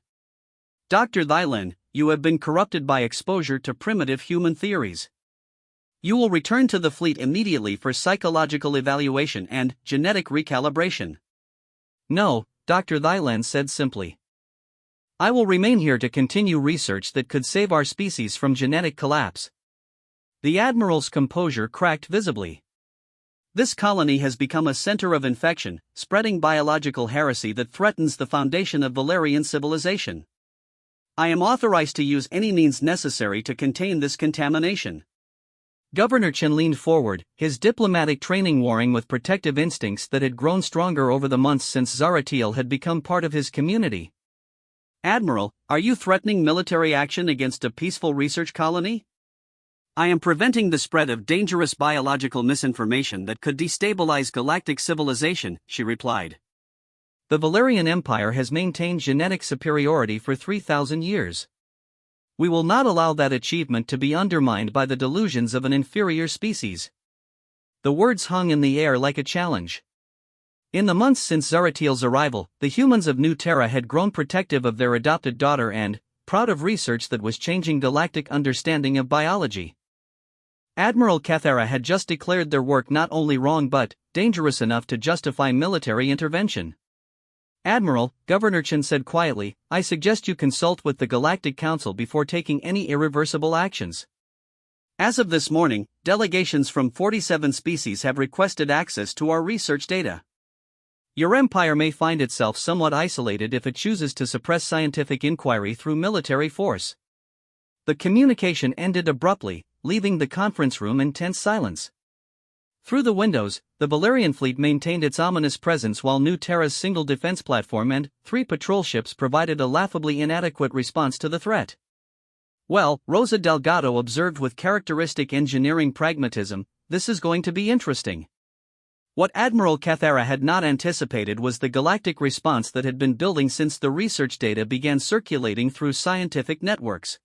Dr. Thylan, you have been corrupted by exposure to primitive human theories. You will return to the fleet immediately for psychological evaluation and genetic recalibration. No, Dr. Thylan said simply. I will remain here to continue research that could save our species from genetic collapse. The Admiral's composure cracked visibly. This colony has become a center of infection, spreading biological heresy that threatens the foundation of Valerian civilization. I am authorized to use any means necessary to contain this contamination. Governor Chen leaned forward, his diplomatic training warring with protective instincts that had grown stronger over the months since Zaratiel had become part of his community. Admiral, are you threatening military action against a peaceful research colony? I am preventing the spread of dangerous biological misinformation that could destabilize galactic civilization, she replied. The Valerian Empire has maintained genetic superiority for 3,000 years. We will not allow that achievement to be undermined by the delusions of an inferior species. The words hung in the air like a challenge. In the months since Zaratiel's arrival, the humans of New Terra had grown protective of their adopted daughter and, proud of research that was changing galactic understanding of biology. Admiral Cathara had just declared their work not only wrong but dangerous enough to justify military intervention. "Admiral," Governor Chen said quietly, "I suggest you consult with the Galactic Council before taking any irreversible actions." As of this morning, delegations from 47 species have requested access to our research data. Your empire may find itself somewhat isolated if it chooses to suppress scientific inquiry through military force. The communication ended abruptly, leaving the conference room in tense silence. Through the windows, the Valerian fleet maintained its ominous presence while New Terra's single defense platform and 3 patrol ships provided a laughably inadequate response to the threat. "Well," Rosa Delgado observed with characteristic engineering pragmatism, "this is going to be interesting." What Admiral Cathara had not anticipated was the galactic response that had been building since the research data began circulating through scientific networks.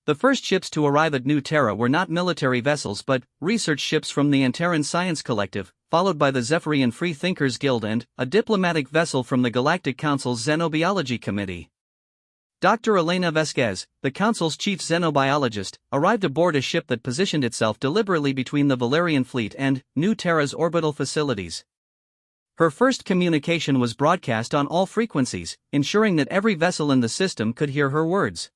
The first ships to arrive at New Terra were not military vessels but research ships from the Antaran Science Collective, followed by the Zephyrian Free Thinkers Guild and a diplomatic vessel from the Galactic Council's Xenobiology Committee. Dr. Elena Vesquez, the Council's chief xenobiologist, arrived aboard a ship that positioned itself deliberately between the Valerian fleet and New Terra's orbital facilities. Her first communication was broadcast on all frequencies, ensuring that every vessel in the system could hear her words.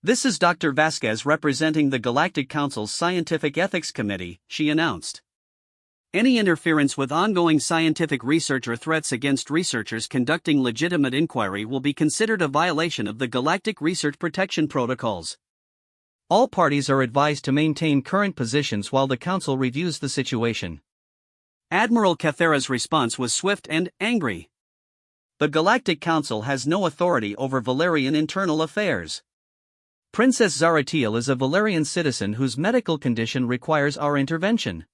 "This is Dr. Vasquez representing the Galactic Council's Scientific Ethics Committee," she announced. "Any interference with ongoing scientific research or threats against researchers conducting legitimate inquiry will be considered a violation of the Galactic Research Protection Protocols. All parties are advised to maintain current positions while the Council reviews the situation." Admiral Cathara's response was swift and angry. "The Galactic Council has no authority over Valerian internal affairs. Princess Zaratiel is a Valerian citizen whose medical condition requires our intervention.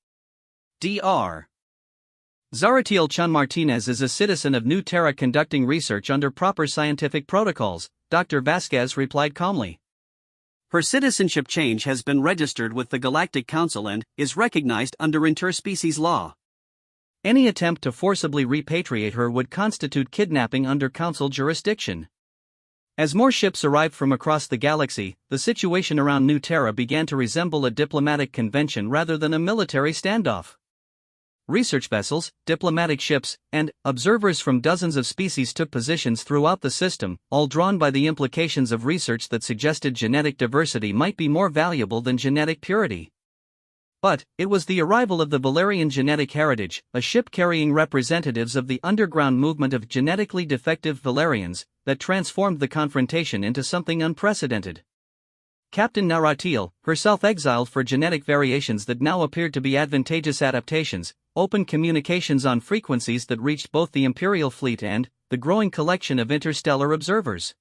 Dr. Zaratiel Chun Martinez is a citizen of New Terra conducting research under proper scientific protocols," Dr. Vasquez replied calmly. "Her citizenship change has been registered with the Galactic Council and is recognized under interspecies law. Any attempt to forcibly repatriate her would constitute kidnapping under Council jurisdiction." As more ships arrived from across the galaxy, the situation around New Terra began to resemble a diplomatic convention rather than a military standoff. Research vessels, diplomatic ships, and observers from dozens of species took positions throughout the system, all drawn by the implications of research that suggested genetic diversity might be more valuable than genetic purity. But it was the arrival of the Valerian Genetic Heritage, a ship carrying representatives of the underground movement of genetically defective Valerians, that transformed the confrontation into something unprecedented. Captain Naratiel, herself exiled for genetic variations that now appeared to be advantageous adaptations, opened communications on frequencies that reached both the Imperial fleet and the growing collection of interstellar observers.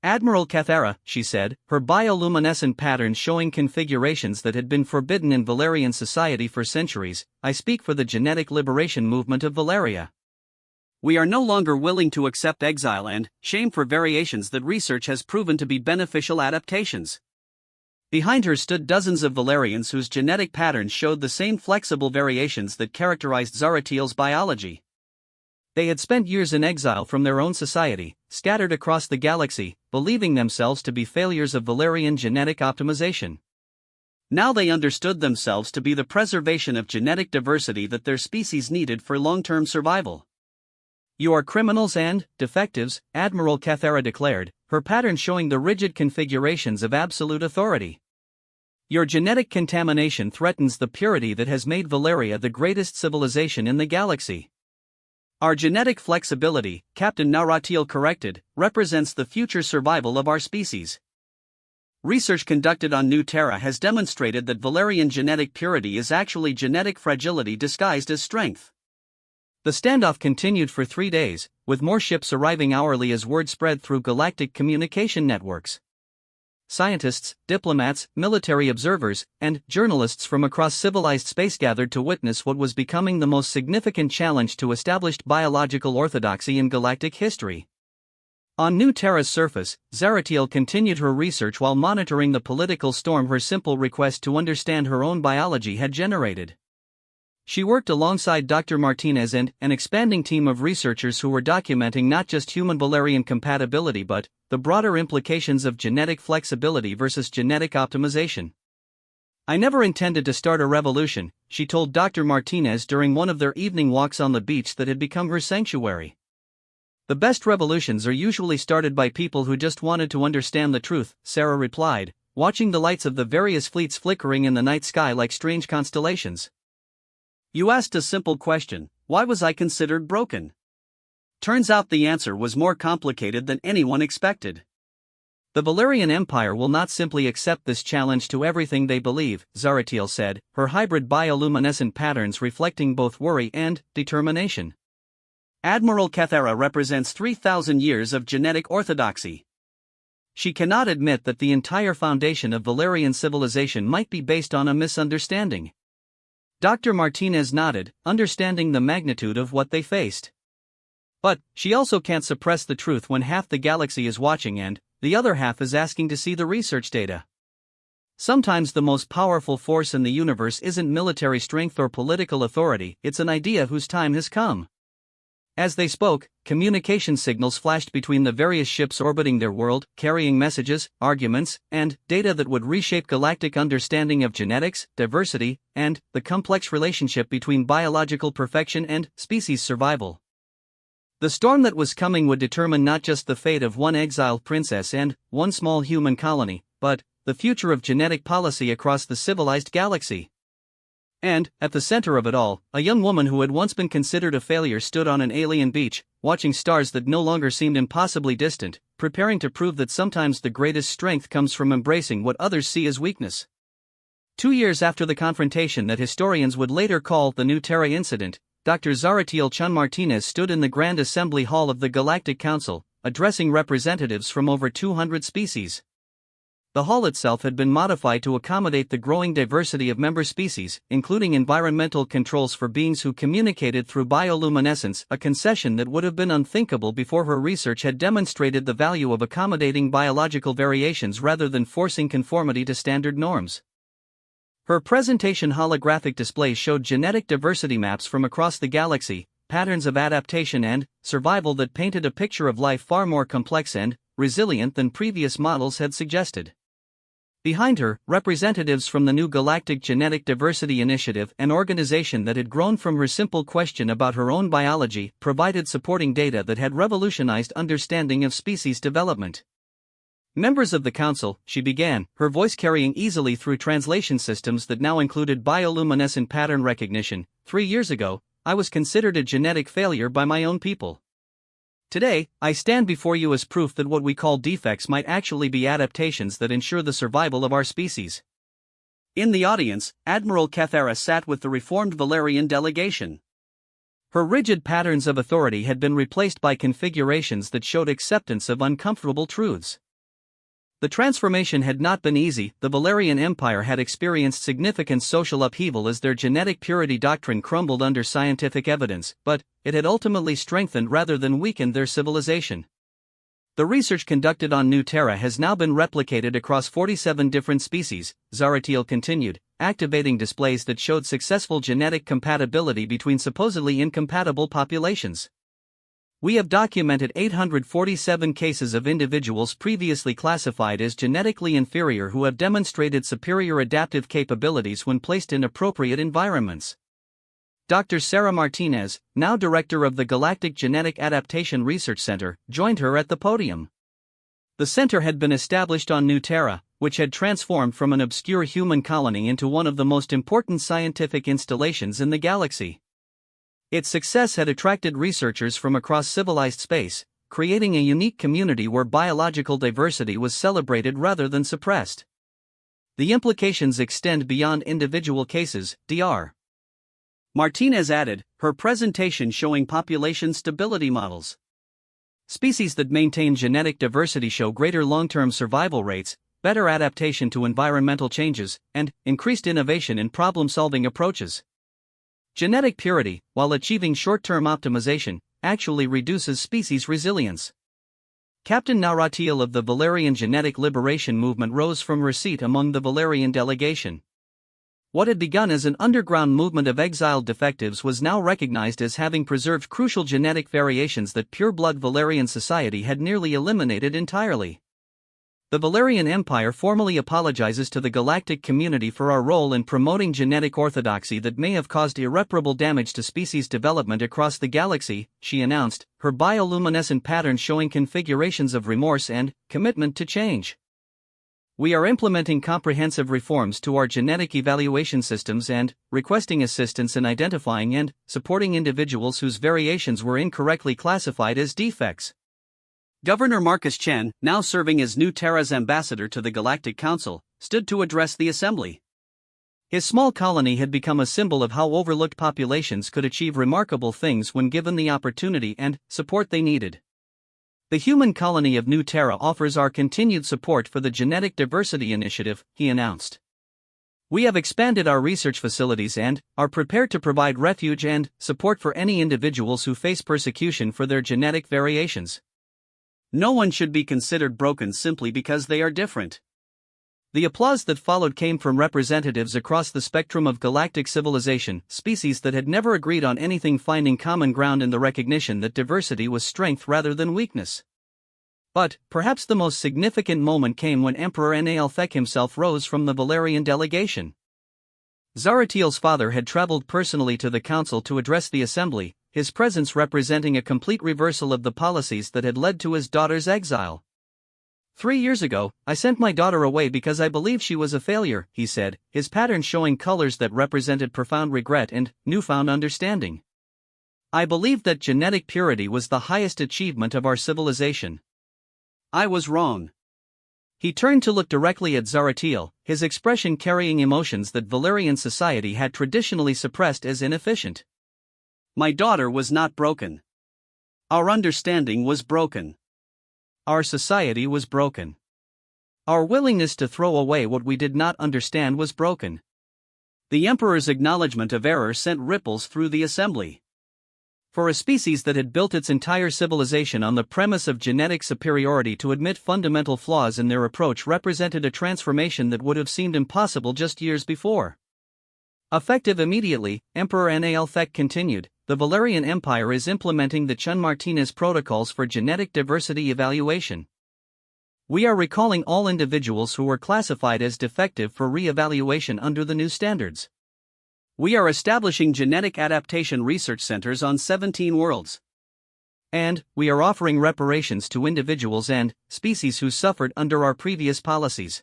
"Admiral Cathara," she said, her bioluminescent patterns showing configurations that had been forbidden in Valerian society for centuries, "I speak for the genetic liberation movement of Valeria. We are no longer willing to accept exile and shame for variations that research has proven to be beneficial adaptations." Behind her stood dozens of Valerians whose genetic patterns showed the same flexible variations that characterized Zaratiel's biology. They had spent years in exile from their own society, scattered across the galaxy, believing themselves to be failures of Valerian genetic optimization. Now they understood themselves to be the preservation of genetic diversity that their species needed for long-term survival. "You are criminals and defectives," Admiral Cathara declared, her pattern showing the rigid configurations of absolute authority. "Your genetic contamination threatens the purity that has made Valeria the greatest civilization in the galaxy. Our genetic flexibility," Captain Naratiel corrected, "represents the future survival of our species. Research conducted on New Terra has demonstrated that Valerian genetic purity is actually genetic fragility disguised as strength." The standoff continued for 3 days, with more ships arriving hourly as word spread through galactic communication networks. Scientists, diplomats, military observers, and journalists from across civilized space gathered to witness what was becoming the most significant challenge to established biological orthodoxy in galactic history. On New Terra's surface, Zaratiel continued her research while monitoring the political storm her simple request to understand her own biology had generated. She worked alongside Dr. Martinez and an expanding team of researchers who were documenting not just human Valerian compatibility but the broader implications of genetic flexibility versus genetic optimization. "I never intended to start a revolution," she told Dr. Martinez during one of their evening walks on the beach that had become her sanctuary. "The best revolutions are usually started by people who just wanted to understand the truth," Sarah replied, watching the lights of the various fleets flickering in the night sky like strange constellations. You asked a simple question: why was I considered broken? Turns out the answer was more complicated than anyone expected. "The Valerian Empire will not simply accept this challenge to everything they believe," Zaratiel said, her hybrid bioluminescent patterns reflecting both worry and determination. Admiral Cathara represents 3,000 years of genetic orthodoxy. She cannot admit that the entire foundation of Valerian civilization might be based on a misunderstanding. Dr. Martinez nodded, understanding the magnitude of what they faced. "But she also can't suppress the truth when half the galaxy is watching and the other half is asking to see the research data. Sometimes the most powerful force in the universe isn't military strength or political authority, it's an idea whose time has come." As they spoke, communication signals flashed between the various ships orbiting their world, carrying messages, arguments, and data that would reshape galactic understanding of genetics, diversity, and the complex relationship between biological perfection and species survival. The storm that was coming would determine not just the fate of one exiled princess and one small human colony, but the future of genetic policy across the civilized galaxy. And, at the center of it all, a young woman who had once been considered a failure stood on an alien beach, watching stars that no longer seemed impossibly distant, preparing to prove that sometimes the greatest strength comes from embracing what others see as weakness. 2 years after the confrontation that historians would later call the New Terra incident, Dr. Zaratiel Chun Martinez stood in the Grand Assembly Hall of the Galactic Council, addressing representatives from over 200 species. The hall itself had been modified to accommodate the growing diversity of member species, including environmental controls for beings who communicated through bioluminescence, a concession that would have been unthinkable before her research had demonstrated the value of accommodating biological variations rather than forcing conformity to standard norms. Her presentation holographic displays showed genetic diversity maps from across the galaxy, patterns of adaptation and survival that painted a picture of life far more complex and resilient than previous models had suggested. Behind her, representatives from the new Galactic Genetic Diversity Initiative, an organization that had grown from her simple question about her own biology, provided supporting data that had revolutionized understanding of species development. "Members of the Council," she began, her voice carrying easily through translation systems that now included bioluminescent pattern recognition. 3 years ago, I was considered a genetic failure by my own people. Today, I stand before you as proof that what we call defects might actually be adaptations that ensure the survival of our species." In the audience, Admiral Cathara sat with the reformed Valerian delegation. Her rigid patterns of authority had been replaced by configurations that showed acceptance of uncomfortable truths. The transformation had not been easy. The Valerian Empire had experienced significant social upheaval as their genetic purity doctrine crumbled under scientific evidence, but it had ultimately strengthened rather than weakened their civilization. The research conducted on New Terra has now been replicated across 47 different species, Zaratiel continued, activating displays that showed successful genetic compatibility between supposedly incompatible populations. "We have documented 847 cases of individuals previously classified as genetically inferior who have demonstrated superior adaptive capabilities when placed in appropriate environments." Dr. Sarah Martinez, now director of the Galactic Genetic Adaptation Research Center, joined her at the podium. The center had been established on New Terra, which had transformed from an obscure human colony into one of the most important scientific installations in the galaxy. Its success had attracted researchers from across civilized space, creating a unique community where biological diversity was celebrated rather than suppressed. The implications extend beyond individual cases, Dr. Martinez added, her presentation showing population stability models. "Species that maintain genetic diversity show greater long-term survival rates, better adaptation to environmental changes, and increased innovation in problem-solving approaches. Genetic purity, while achieving short-term optimization, actually reduces species resilience." Captain Narration of the Valerian Genetic Liberation Movement rose from receipt among the Valerian delegation. What had begun as an underground movement of exiled defectives was now recognized as having preserved crucial genetic variations that pure-blood Valerian society had nearly eliminated entirely. The Valerian Empire formally apologizes to the galactic community for our role in promoting genetic orthodoxy that may have caused irreparable damage to species development across the galaxy, she announced, her bioluminescent pattern showing configurations of remorse and commitment to change. We are implementing comprehensive reforms to our genetic evaluation systems and requesting assistance in identifying and supporting individuals whose variations were incorrectly classified as defects. Governor Marcus Chen, now serving as New Terra's ambassador to the Galactic Council, stood to address the assembly. His small colony had become a symbol of how overlooked populations could achieve remarkable things when given the opportunity and support they needed. The human colony of New Terra offers our continued support for the Genetic Diversity Initiative, he announced. We have expanded our research facilities and are prepared to provide refuge and support for any individuals who face persecution for their genetic variations. No one should be considered broken simply because they are different. The applause that followed came from representatives across the spectrum of galactic civilization, species that had never agreed on anything, finding common ground in the recognition that diversity was strength rather than weakness. But, perhaps the most significant moment came when Emperor Nalthek himself rose from the Valerian delegation. Zaratiel's father had traveled personally to the council to address the assembly, his presence representing a complete reversal of the policies that had led to his daughter's exile. 3 years ago, I sent my daughter away because I believed she was a failure, he said, his pattern showing colors that represented profound regret and newfound understanding. I believed that genetic purity was the highest achievement of our civilization. I was wrong. He turned to look directly at Zaratiel, his expression carrying emotions that Valerian society had traditionally suppressed as inefficient. My daughter was not broken. Our understanding was broken. Our society was broken. Our willingness to throw away what we did not understand was broken. The Emperor's acknowledgement of error sent ripples through the assembly. For a species that had built its entire civilization on the premise of genetic superiority, to admit fundamental flaws in their approach represented a transformation that would have seemed impossible just years before. Effective immediately, Emperor Nalthek continued, the Valerian Empire is implementing the Chun Martinez protocols for genetic diversity evaluation. We are recalling all individuals who were classified as defective for re-evaluation under the new standards. We are establishing genetic adaptation research centers on 17 worlds. And we are offering reparations to individuals and species who suffered under our previous policies.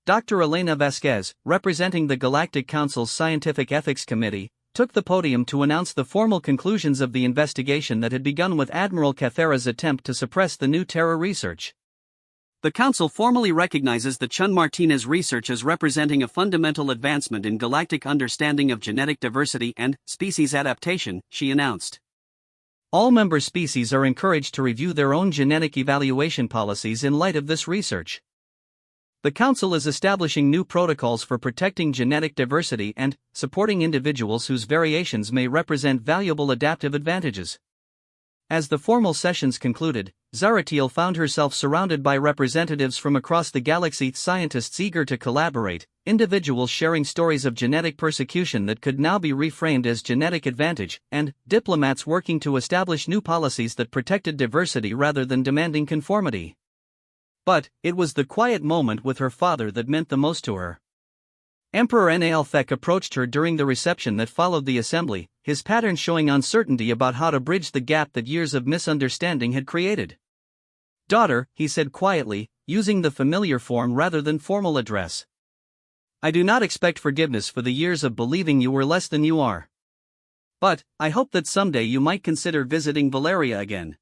Dr. Elena Vasquez, representing the Galactic Council's Scientific Ethics Committee, took the podium to announce the formal conclusions of the investigation that had begun with Admiral Cathera's attempt to suppress the New Terra research. The Council formally recognizes the Chun Martinez research as representing a fundamental advancement in galactic understanding of genetic diversity and species adaptation, she announced. All member species are encouraged to review their own genetic evaluation policies in light of this research. The Council is establishing new protocols for protecting genetic diversity and supporting individuals whose variations may represent valuable adaptive advantages. As the formal sessions concluded, Zaratiel found herself surrounded by representatives from across the galaxy, scientists eager to collaborate, individuals sharing stories of genetic persecution that could now be reframed as genetic advantage, and diplomats working to establish new policies that protected diversity rather than demanding conformity. But it was the quiet moment with her father that meant the most to her. Emperor Nalthek approached her during the reception that followed the assembly, his pattern showing uncertainty about how to bridge the gap that years of misunderstanding had created. Daughter, he said quietly, using the familiar form rather than formal address. I do not expect forgiveness for the years of believing you were less than you are. But I hope that someday you might consider visiting Valeria again.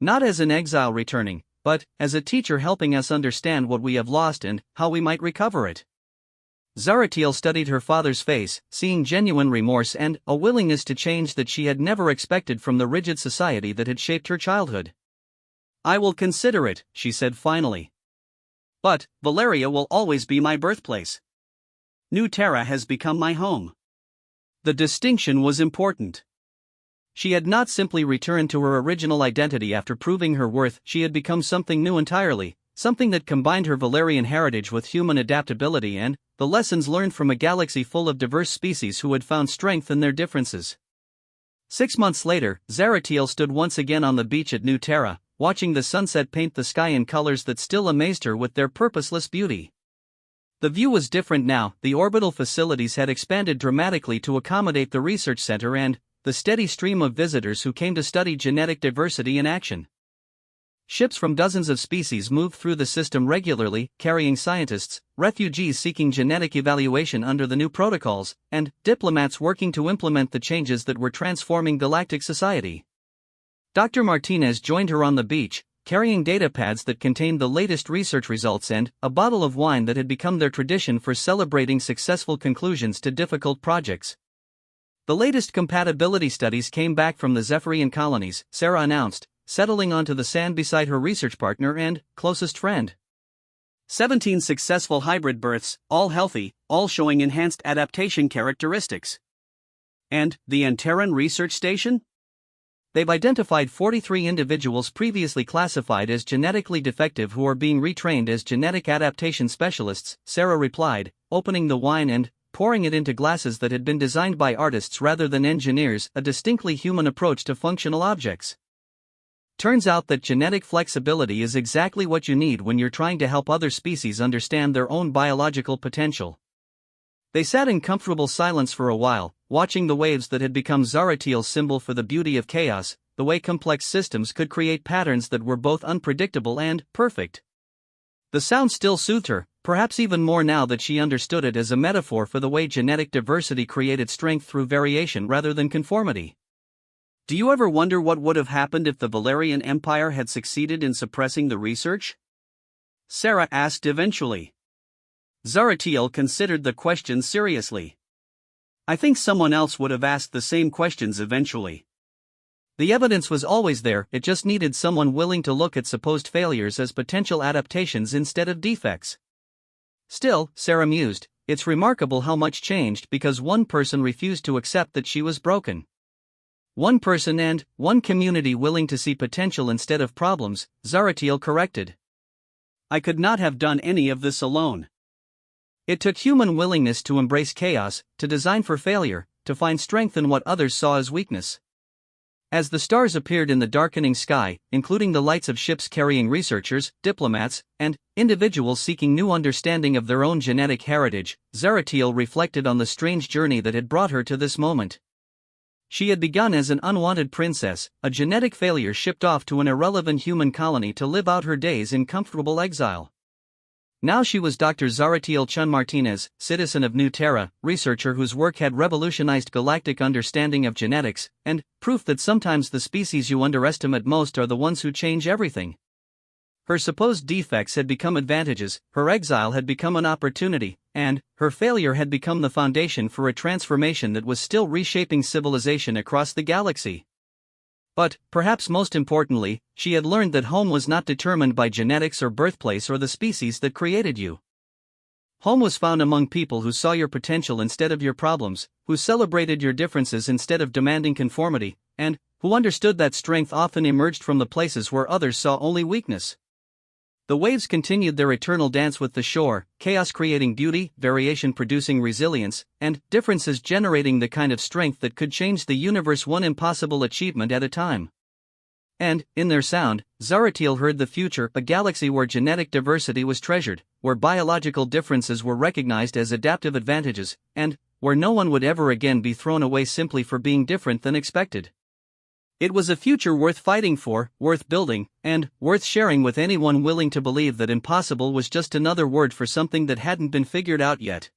Not as an exile returning, but as a teacher helping us understand what we have lost and how we might recover it. Zaratiel studied her father's face, seeing genuine remorse and a willingness to change that she had never expected from the rigid society that had shaped her childhood. I will consider it, she said finally. But Valeria will always be my birthplace. New Terra has become my home. The distinction was important. She had not simply returned to her original identity after proving her worth, she had become something new entirely, something that combined her Valerian heritage with human adaptability and the lessons learned from a galaxy full of diverse species who had found strength in their differences. 6 months later, Zaratiel stood once again on the beach at New Terra, watching the sunset paint the sky in colors that still amazed her with their purposeless beauty. The view was different now. The orbital facilities had expanded dramatically to accommodate the research center and the steady stream of visitors who came to study genetic diversity in action. Ships from dozens of species moved through the system regularly, carrying scientists, refugees seeking genetic evaluation under the new protocols, and diplomats working to implement the changes that were transforming galactic society. Dr. Martinez joined her on the beach, carrying datapads that contained the latest research results and a bottle of wine that had become their tradition for celebrating successful conclusions to difficult projects. The latest compatibility studies came back from the Zephyrian colonies, Sarah announced, settling onto the sand beside her research partner and closest friend. 17 successful hybrid births, all healthy, all showing enhanced adaptation characteristics. And the Antaran Research Station? They've identified 43 individuals previously classified as genetically defective who are being retrained as genetic adaptation specialists, Sarah replied, opening the wine and pouring it into glasses that had been designed by artists rather than engineers, a distinctly human approach to functional objects. Turns out that genetic flexibility is exactly what you need when you're trying to help other species understand their own biological potential. They sat in comfortable silence for a while, watching the waves that had become Zaratiel's symbol for the beauty of chaos, the way complex systems could create patterns that were both unpredictable and perfect. The sound still soothed her, perhaps even more now that she understood it as a metaphor for the way genetic diversity created strength through variation rather than conformity. Do you ever wonder what would have happened if the Valerian Empire had succeeded in suppressing the research? Sarah asked eventually. Zaratiel considered the question seriously. I think someone else would have asked the same questions eventually. The evidence was always there, it just needed someone willing to look at supposed failures as potential adaptations instead of defects. Still, Sarah mused, it's remarkable how much changed because one person refused to accept that she was broken. One person and one community willing to see potential instead of problems, Zaratiel corrected. I could not have done any of this alone. It took human willingness to embrace chaos, to design for failure, to find strength in what others saw as weakness. As the stars appeared in the darkening sky, including the lights of ships carrying researchers, diplomats, and individuals seeking new understanding of their own genetic heritage, Zaratiel reflected on the strange journey that had brought her to this moment. She had begun as an unwanted princess, a genetic failure shipped off to an irrelevant human colony to live out her days in comfortable exile. Now she was Dr. Zaratiel Chun Martinez, citizen of New Terra, researcher whose work had revolutionized galactic understanding of genetics, and proof that sometimes the species you underestimate most are the ones who change everything. Her supposed defects had become advantages, her exile had become an opportunity, and her failure had become the foundation for a transformation that was still reshaping civilization across the galaxy. But, perhaps most importantly, she had learned that home was not determined by genetics or birthplace or the species that created you. Home was found among people who saw your potential instead of your problems, who celebrated your differences instead of demanding conformity, and who understood that strength often emerged from the places where others saw only weakness. The waves continued their eternal dance with the shore, chaos creating beauty, variation producing resilience, and differences generating the kind of strength that could change the universe one impossible achievement at a time. And, in their sound, Zaratiel heard the future, a galaxy where genetic diversity was treasured, where biological differences were recognized as adaptive advantages, and where no one would ever again be thrown away simply for being different than expected. It was a future worth fighting for, worth building, and worth sharing with anyone willing to believe that impossible was just another word for something that hadn't been figured out yet.